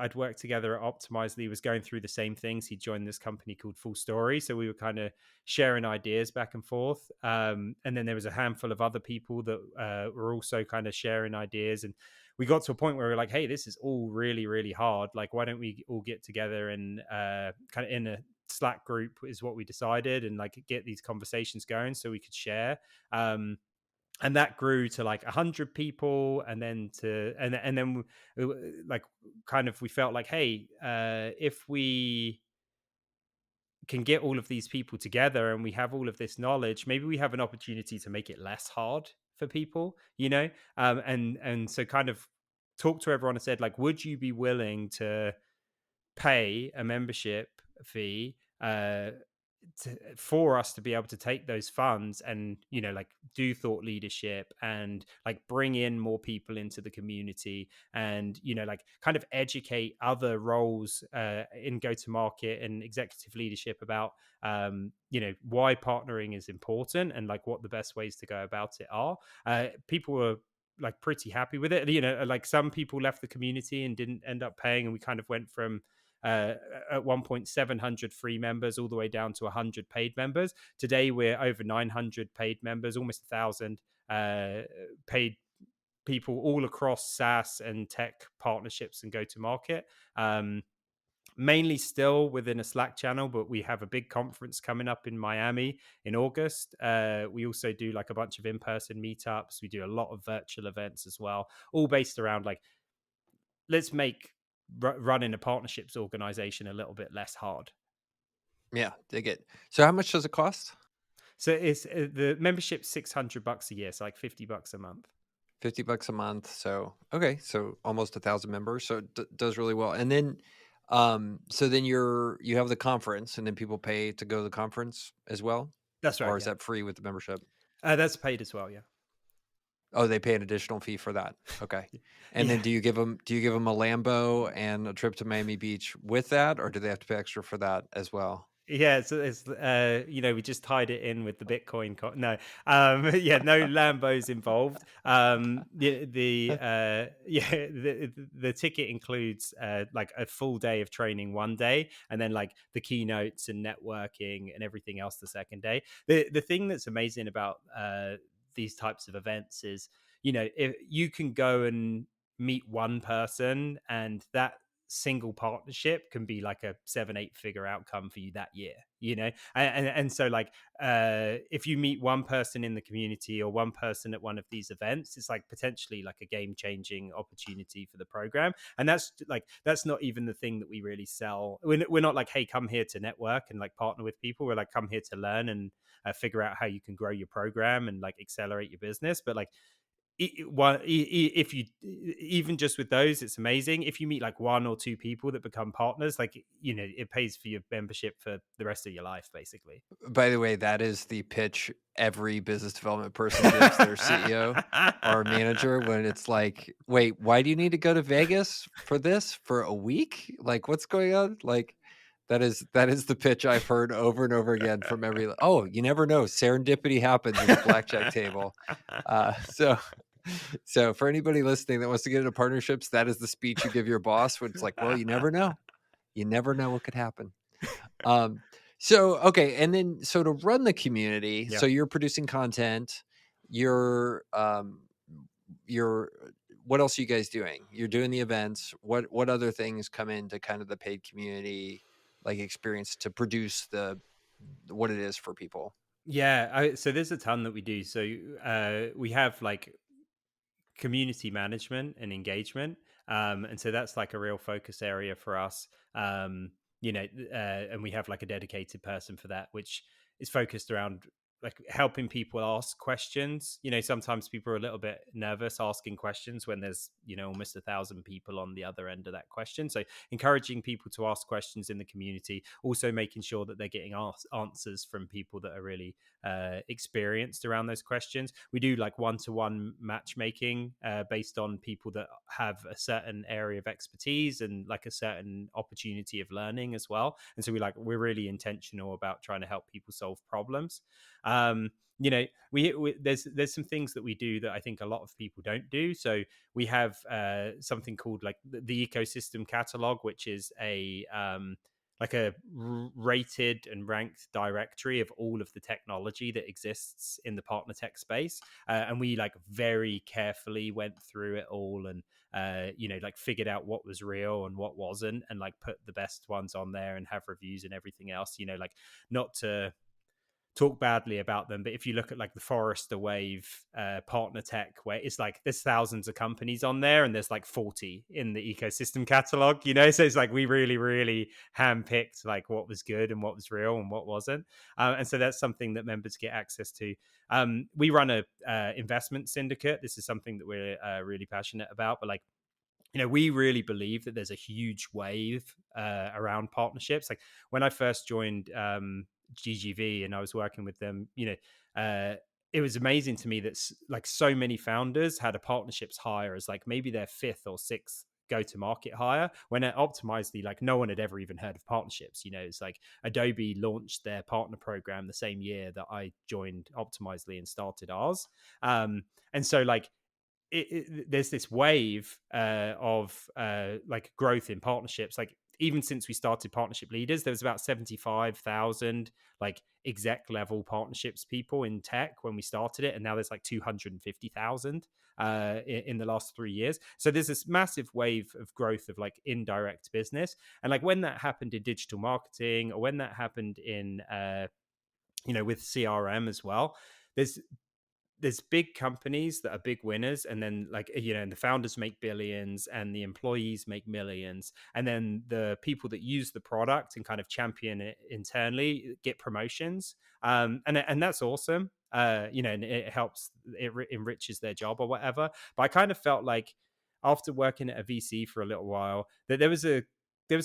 I'd worked together at Optimizely was going through the same things. He joined this company called Full Story, so we were kind of sharing ideas back and forth. And then there was a handful of other people that were also kind of sharing ideas, and we got to a point where we were like, "Hey, this is all really, really hard. Like, why don't we all get together and kind of in a Slack group?" Is what we decided, and like get these conversations going so we could share. And that grew to like 100 people, and then like kind of we felt like, hey, if we can get all of these people together and we have all of this knowledge, maybe we have an opportunity to make it less hard for people. And so kind of talked to everyone and said, like, would you be willing to pay a membership fee for us to be able to take those funds and like do thought leadership and like bring in more people into the community and like kind of educate other roles in go to market and executive leadership about why partnering is important and like what the best ways to go about it are. People were like pretty happy with it. Like some people left the community and didn't end up paying, and we kind of went from uh, at one point 700 free members all the way down to 100 paid members. Today we're over 900 paid members, almost 1,000 paid people all across SaaS and tech partnerships and go to market. Mainly still within a Slack channel, but we have a big conference coming up in Miami in August. We also do like a bunch of in-person meetups. We do a lot of virtual events as well, all based around like, let's make running a partnerships organization a little bit less hard. Yeah, dig it. So how much does it cost? So it's the membership's $600 a year, so like $50 a month. 50 bucks a month. So, okay. So almost 1,000 members. So it does really well. And then, so then you have the conference and then people pay to go to the conference as well? That's Or right. is Yeah, that free with the membership? that's paid as well. Yeah, Oh, they pay an additional fee for that. Okay. And then yeah. do you give them a Lambo and a trip to Miami Beach with that, or do they have to pay extra for that as well? Yeah, so it's we just tied it in with the Bitcoin. No, yeah, no Lambos involved. Yeah, the ticket includes like a full day of training one day, and then like the keynotes and networking and everything else the second day. The thing that's amazing about these types of events is, if you can go and meet one person, and that single partnership can be like a 7-8 figure outcome for you that year, and so like if you meet one person in the community or one person at one of these events, it's like potentially like a game changing opportunity for the program. And that's not even the thing that we really sell. We're not like, hey, come here to network and like partner with people. We're like, come here to learn and figure out how you can grow your program and like accelerate your business. But like, if you even just with those, it's amazing. If you meet like one or two people that become partners, like it pays for your membership for the rest of your life, basically. By the way, that is the pitch every business development person gives their CEO or manager when it's like, "Wait, why do you need to go to Vegas for this for a week? Like, what's going on?" Like, that is the pitch I've heard over and over again from every. Oh, you never know, serendipity happens at the blackjack table. So, so for anybody listening that wants to get into partnerships, that is the speech you give your boss when it's like, "Well, you never know what could happen." Um, so okay, and then so to run the community, Yeah. so you're producing content, you're what else are you guys doing? You're doing the events. What other things come into kind of the paid community like experience to produce the what it is for people? Yeah, so there's a ton that we do. So we have like community management and engagement. And so that's like a real focus area for us. And we have like a dedicated person for that, which is focused around like helping people ask questions. Sometimes people are a little bit nervous asking questions when there's, almost 1,000 people on the other end of that question. So encouraging people to ask questions in the community, also making sure that they're getting answers from people that are really experienced around those questions. We do like one-to-one matchmaking based on people that have a certain area of expertise and like a certain opportunity of learning as well. And so we're really intentional about trying to help people solve problems. um we there's some things that we do that I think a lot of people don't do. So we have something called like the ecosystem catalog, which is a like a rated and ranked directory of all of the technology that exists in the partner tech space. And we like very carefully went through it all and like figured out what was real and what wasn't, and like put the best ones on there and have reviews and everything else. Like, not to talk badly about them, but if you look at like the Forrester Wave partner tech, where it's like there's thousands of companies on there and there's like 40 in the ecosystem catalog, so it's like we really really handpicked like what was good and what was real and what wasn't. And so that's something that members get access to. We run a investment syndicate. This is something that we're really passionate about, but like, we really believe that there's a huge wave around partnerships. Like when I first joined GGV, and I was working with them, it was amazing to me that like so many founders had a partnerships hire as like maybe their fifth or sixth go to market hire, when at Optimizely, like no one had ever even heard of partnerships. It's like Adobe launched their partner program the same year that I joined Optimizely and started ours. And so like there's this wave of like growth in partnerships. Like even since we started Partnership Leaders, there was about 75,000 like exec level partnerships people in tech when we started it, and now there's like 250,000 in the last 3 years. So there's this massive wave of growth of like indirect business, and like when that happened in digital marketing, or when that happened in with CRM as well, there's big companies that are big winners, and then like and the founders make billions and the employees make millions, and then the people that use the product and kind of champion it internally get promotions, and that's awesome. And it helps, enriches their job or whatever. But I kind of felt like after working at a VC for a little while that there was a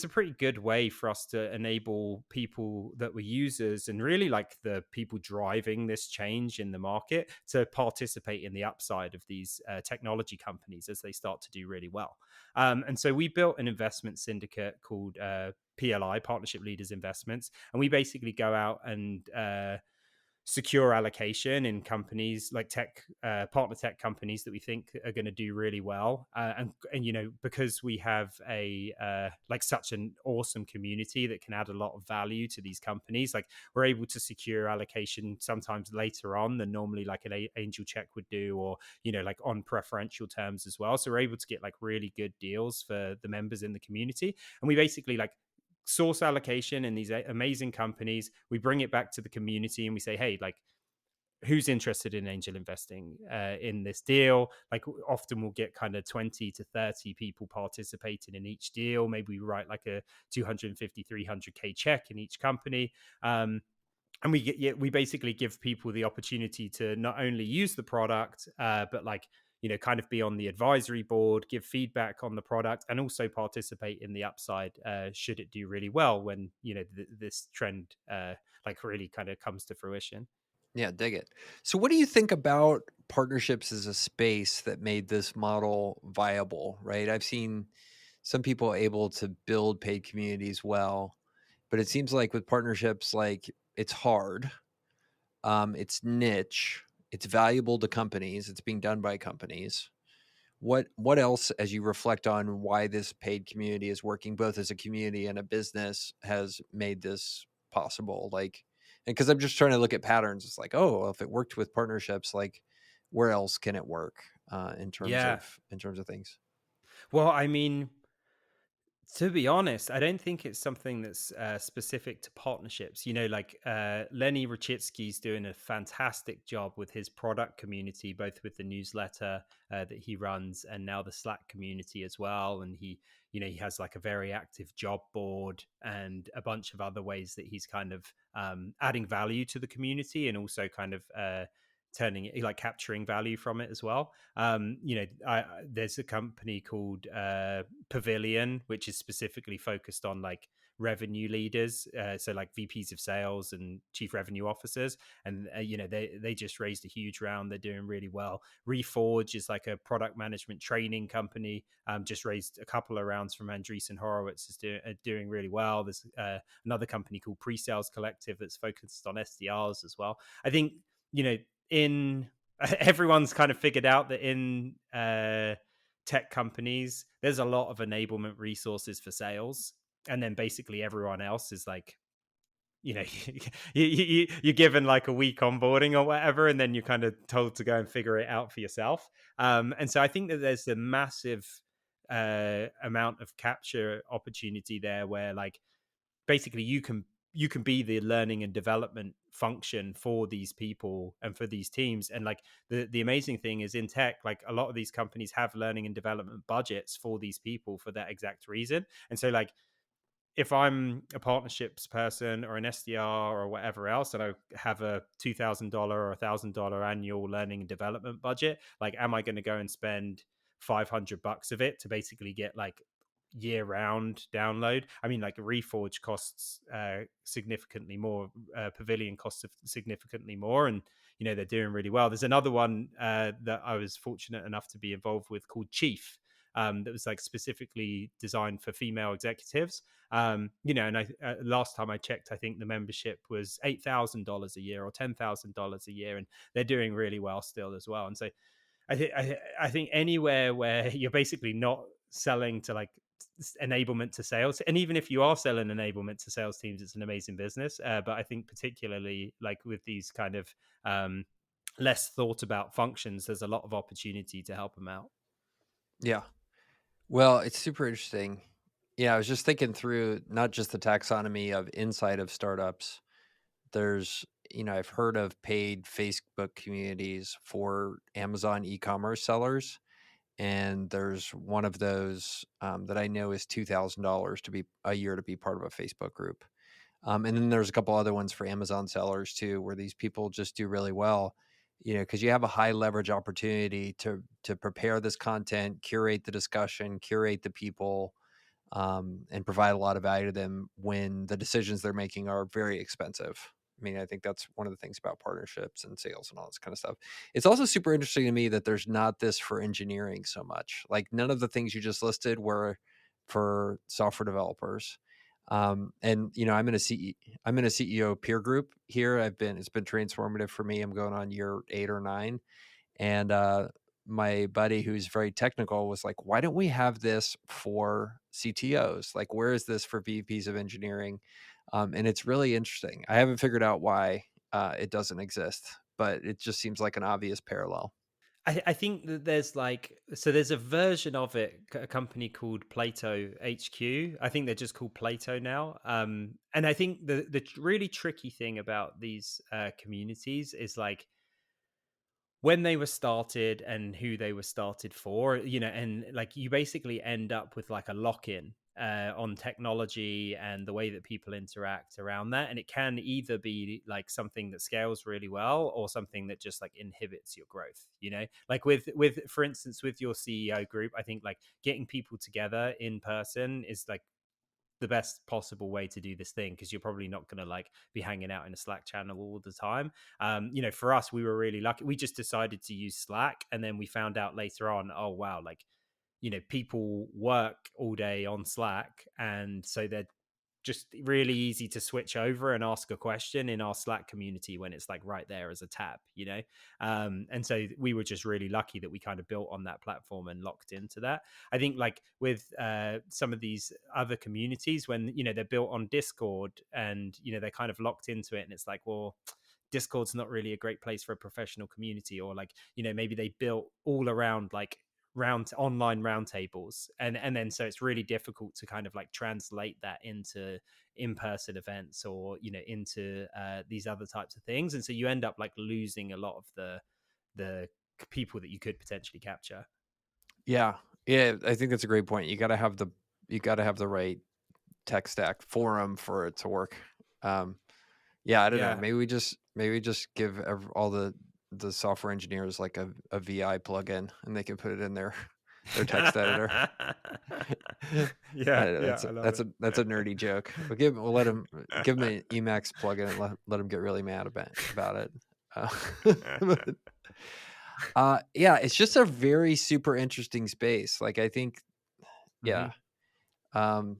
pretty good way for us to enable people that were users and really like the people driving this change in the market to participate in the upside of these technology companies as they start to do really well. And so we built an investment syndicate called PLI, Partnership Leaders Investments, and we basically go out and secure allocation in companies like partner tech companies that we think are going to do really well, and because we have a like such an awesome community that can add a lot of value to these companies, like we're able to secure allocation sometimes later on than normally like an angel check would do, or like on preferential terms as well. So we're able to get like really good deals for the members in the community, and we basically like source allocation in these amazing companies. We bring it back to the community and we say, hey, like who's interested in angel investing in this deal? Like often we'll get kind of 20 to 30 people participating in each deal. Maybe we write like a 250 300k check in each company. And we basically give people the opportunity to not only use the product, but like kind of be on the advisory board, give feedback on the product, and also participate in the upside should it do really well when this trend like really kind of comes to fruition. Yeah, dig it. So what do you think about partnerships as a space that made this model viable, right? I've seen some people able to build paid communities well, but it seems like with partnerships, like it's hard, it's niche, it's valuable to companies, it's being done by companies. What else, as you reflect on why this paid community is working both as a community and a business, has made this possible? Like, and because I'm just trying to look at patterns, it's like, oh, well, if it worked with partnerships, like, where else can it work Yeah. in terms of things? Well, I mean, to be honest, I don't think it's something that's specific to partnerships. Like Lenny Rachitsky's doing a fantastic job with his product community, both with the newsletter that he runs and now the Slack community as well. And he has like a very active job board and a bunch of other ways that he's kind of adding value to the community, and also kind of turning it, like capturing value from it as well. There's a company called Pavilion, which is specifically focused on like revenue leaders, so like VPs of sales and chief revenue officers, and they just raised a huge round. They're doing really well. Reforge is like a product management training company, just raised a couple of rounds from Andreessen Horowitz, is doing really well. There's another company called Pre-Sales Collective that's focused on SDRs as well. I think in everyone's kind of figured out that in tech companies, there's a lot of enablement resources for sales, and then basically everyone else is like, you're given like a week onboarding or whatever, and then you're kind of told to go and figure it out for yourself. And so I think that there's a massive amount of capture opportunity there, where like basically you can be the learning and development function for these people and for these teams. And like the amazing thing is, in tech, like a lot of these companies have learning and development budgets for these people for that exact reason. And so like if I'm a partnerships person or an SDR or whatever else, and I have a $2,000 or $1,000 annual learning and development budget, like, am I going to go and spend $500 of it to basically get like year round download. I mean, like Reforge costs significantly more, Pavilion costs significantly more, and they're doing really well. There's another one that I was fortunate enough to be involved with called Chief. That was like specifically designed for female executives. And last time I checked, I think the membership was $8,000 a year or $10,000 a year, and they're doing really well still as well. And so I think anywhere where you're basically not selling to like enablement to sales, and even if you are selling enablement to sales teams, it's an amazing business. But I think particularly like with these kind of less thought about functions, there's a lot of opportunity to help them out. Yeah. Well, it's super interesting. Yeah, I was just thinking through not just the taxonomy of inside of startups. There's, I've heard of paid Facebook communities for Amazon e-commerce sellers, and there's one of those that I know is $2,000 to be a year to be part of a Facebook group. And then there's a couple other ones for Amazon sellers too, where these people just do really well, because you have a high leverage opportunity to prepare this content, curate the discussion, curate the people, and provide a lot of value to them when the decisions they're making are very expensive. I mean, I think that's one of the things about partnerships and sales and all this kind of stuff. It's also super interesting to me that there's not this for engineering so much. Like none of the things you just listed were for software developers. And I'm in a CEO peer group here. It's been transformative for me. I'm going on year 8 or 9. And my buddy who's very technical was like, why don't we have this for CTOs? Like, where is this for VPs of engineering? And it's really interesting. I haven't figured out why it doesn't exist, but it just seems like an obvious parallel. I think that there's a version of it, a company called Plato HQ. I think they're just called Plato now. And I think the really tricky thing about these communities is like when they were started and who they were started for, and like you basically end up with like a lock-in on technology and the way that people interact around that. And it can either be like something that scales really well or something that just like inhibits your growth, like with for instance, with your CEO group, I think like getting people together in person is like the best possible way to do this thing because you're probably not going to like be hanging out in a Slack channel all the time. For us, we were really lucky. We just decided to use Slack, and then we found out later on, oh wow, like people work all day on Slack, and so they're just really easy to switch over and ask a question in our Slack community when it's like right there as a tab. And so we were just really lucky that we kind of built on that platform and locked into that. I think like with some of these other communities, when they're built on Discord and they're kind of locked into it, and it's like, well, Discord's not really a great place for a professional community, or like maybe they built all around like online roundtables, and then so it's really difficult to kind of like translate that into in-person events or into these other types of things, and so you end up like losing a lot of the people that you could potentially capture. Yeah. Yeah. I think that's a great point. You got to have the right tech stack forum for it to work. Um, Yeah, I don't know. Yeah. Maybe just give all the software engineers like a VI plugin, and they can put it in their text editor. Yeah, That's yeah, I love that's a nerdy joke. We'll let them give them an Emacs plugin and let them get really mad about it. Uh, but, yeah, it's just a very super interesting space. Like I think, hmm yeah. Um,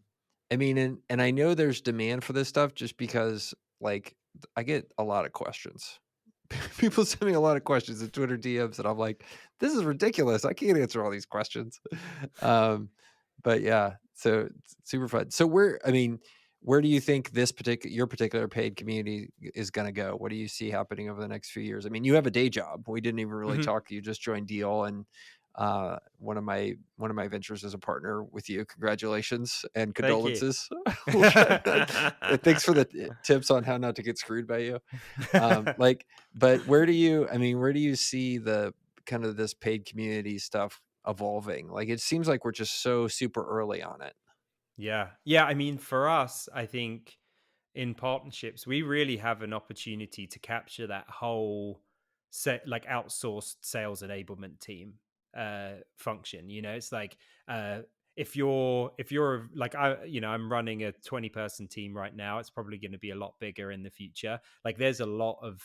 I mean, and I know there's demand for this stuff just because, like, I get a lot of questions. People send me a lot of questions in Twitter DMs, and I'm like, "This is ridiculous. I can't answer all these questions." Um, but yeah, so it's super fun. So where do you think your particular paid community is going to go? What do you see happening over the next few years? I mean, you have a day job. We didn't even really hmm talk. You just joined Deal, and one of my ventures is a partner with you. Congratulations and Thank you. condolences. Thanks for the tips on how not to get screwed by you. Like, but where do you see the kind of this paid community stuff evolving? Like, it seems like we're just so super early on it. Yeah. Yeah. I mean, for us, I think in partnerships, we really have an opportunity to capture that whole set, like outsourced sales enablement team function. It's like if you're like, I'm running a 20-person team right now. It's probably going to be a lot bigger in the future. Like there's a lot of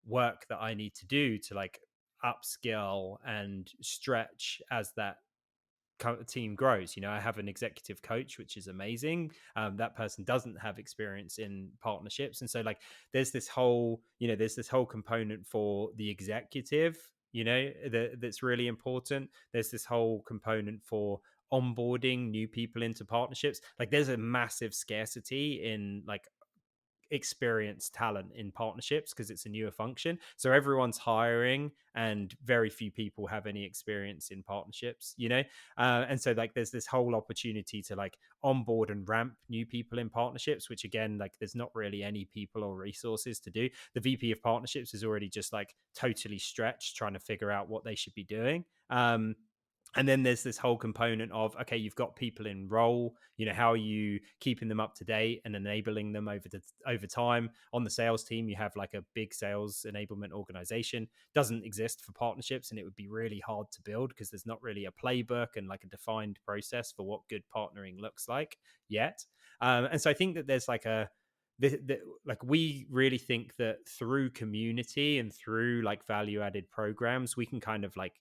work that I need to do to like upskill and stretch as that team grows. I have an executive coach, which is amazing. That person doesn't have experience in partnerships, and so like there's this whole component for the executive, that's really important. There's this whole component for onboarding new people into partnerships. Like there's a massive scarcity in like experienced talent in partnerships because it's a newer function. So everyone's hiring and very few people have any experience in partnerships. And so like there's this whole opportunity to like onboard and ramp new people in partnerships, which again, like there's not really any people or resources to do. The VP of partnerships is already just like totally stretched trying to figure out what they should be doing. And then there's this whole component of, okay, you've got people in role, how are you keeping them up to date and enabling them over time? On the sales team, you have like a big sales enablement organization. Doesn't exist for partnerships, and it would be really hard to build because there's not really a playbook and like a defined process for what good partnering looks like yet. And so I think that there's like like we really think that through community and through like value added programs, we can kind of like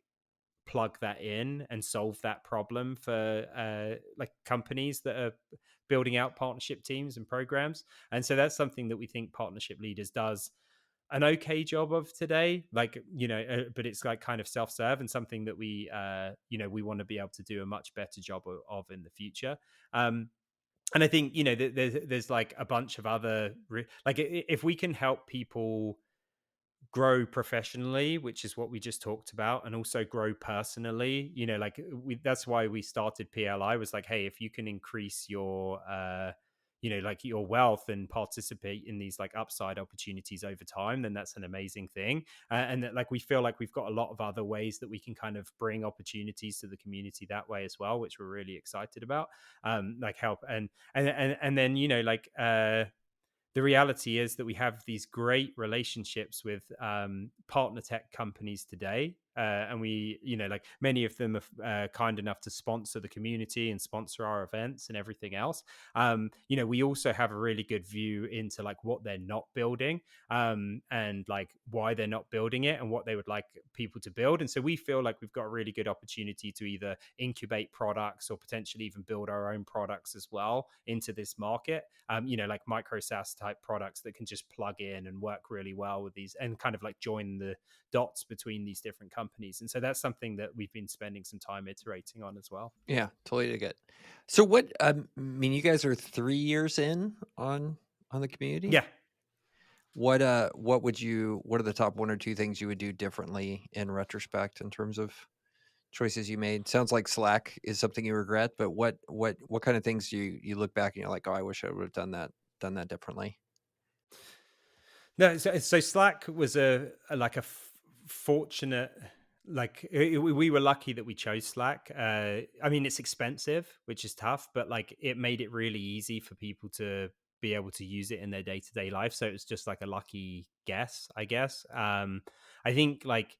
plug that in and solve that problem for like companies that are building out partnership teams and programs. And so that's something that we think partnership leaders does an okay job of today, like but it's like kind of self-serve, and something that we want to be able to do a much better job of in the future. And I think there's like a bunch of other like if we can help people grow professionally, which is what we just talked about, and also grow personally, like that's why we started PLI, was like, hey, if you can increase your like your wealth and participate in these like upside opportunities over time, then that's an amazing thing. And that, like, we feel like we've got a lot of other ways that we can kind of bring opportunities to the community that way as well, which we're really excited about. Like help and then the reality is that we have these great relationships with partner tech companies today. And we, like many of them are kind enough to sponsor the community and sponsor our events and everything else. We also have a really good view into like what they're not building, and like why they're not building it and what they would like people to build. And so we feel like we've got a really good opportunity to either incubate products or potentially even build our own products as well into this market. Like micro SaaS type products that can just plug in and work really well with these and kind of like join the dots between these different companies. And so that's something that we've been spending some time iterating on as well. Yeah, totally get. So what I mean, you guys are 3 years in on the community? Yeah. What what are the top one or two things you would do differently in retrospect in terms of choices you made? Sounds like Slack is something you regret, but what kind of things you look back and you're like, "Oh, I wish I would have done that differently." No, so Slack was fortunate. Like we were lucky that we chose Slack. I mean, it's expensive, which is tough, but like it made it really easy for people to be able to use it in their day to day life. So it was just like a lucky guess, I guess. I think like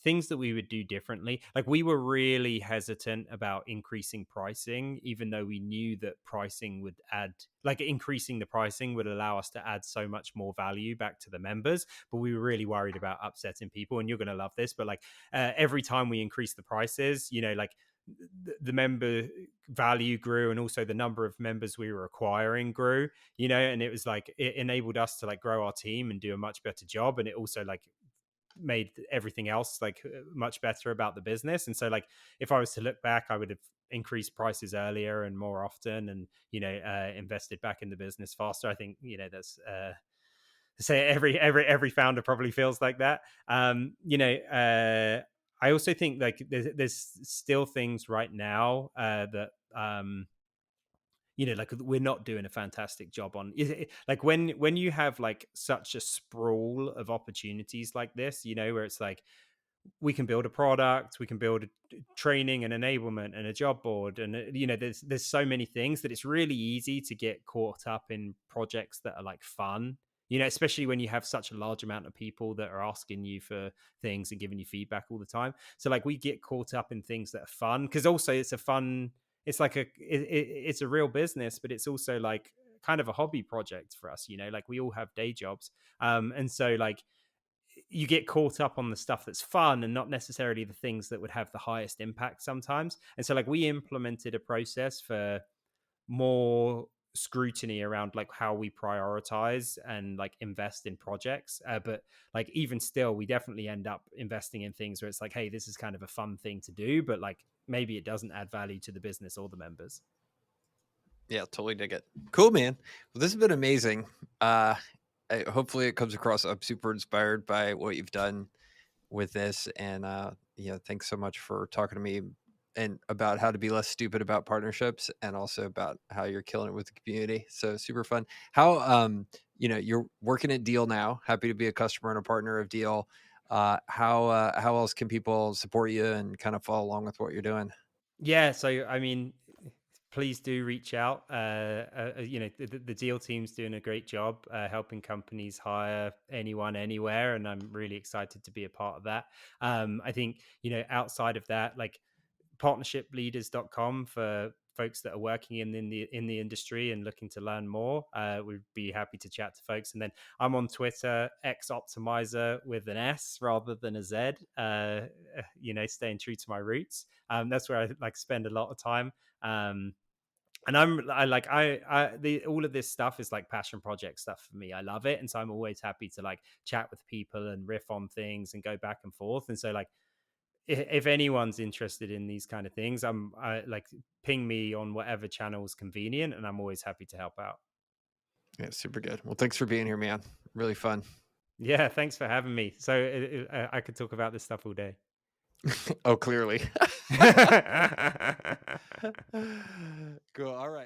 things that we would do differently, like we were really hesitant about increasing pricing, even though we knew that pricing would add, like increasing the pricing would allow us to add so much more value back to the members. But we were really worried about upsetting people, and you're going to love this, but like every time we increase the prices, like the member value grew, and also the number of members we were acquiring grew, and it was like it enabled us to like grow our team and do a much better job. And it also like made everything else like much better about the business. And so like if I was to look back, I would have increased prices earlier and more often, and invested back in the business faster. I think that's say every founder probably feels like that. I also think like there's still things right now that like we're not doing a fantastic job on. Like when you have like such a sprawl of opportunities like this, where it's like we can build a product, we can build a training and enablement and a job board, and there's so many things that it's really easy to get caught up in projects that are like fun, especially when you have such a large amount of people that are asking you for things and giving you feedback all the time. So like we get caught up in things that are fun because also it's a fun it's like it's a real business, but it's also like kind of a hobby project for us. Like we all have day jobs, and so like you get caught up on the stuff that's fun and not necessarily the things that would have the highest impact sometimes. And so like we implemented a process for more scrutiny around like how we prioritize and like invest in projects, but like even still we definitely end up investing in things where it's like, hey, this is kind of a fun thing to do, but like maybe it doesn't add value to the business or the members. Yeah, totally dig it. Cool, man. Well, this has been amazing. Uh, hopefully it comes across. I'm super inspired by what you've done with this, and thanks so much for talking to me and about how to be less stupid about partnerships, and also about how you're killing it with the community. So super fun. How you're working at Deal now. Happy to be a customer and a partner of Deal. How else can people support you and kind of follow along with what you're doing? Yeah, so I mean, please do reach out. The deal team's doing a great job helping companies hire anyone, anywhere, and I'm really excited to be a part of that. I think outside of that, like partnershipleaders.com for folks that are working in the industry and looking to learn more. We'd be happy to chat to folks. And then I'm on Twitter, X Optimizer with an S rather than a Z. Staying true to my roots. That's where I like spend a lot of time. And I like I the all of this stuff is like passion project stuff for me. I love it, and so I'm always happy to like chat with people and riff on things and go back and forth. And so like if anyone's interested in these kind of things, I like ping me on whatever channel is convenient, and I'm always happy to help out. Yeah, super good. Well, thanks for being here, man. Really fun. Yeah, thanks for having me. So I could talk about this stuff all day. Oh, clearly. Cool. All right.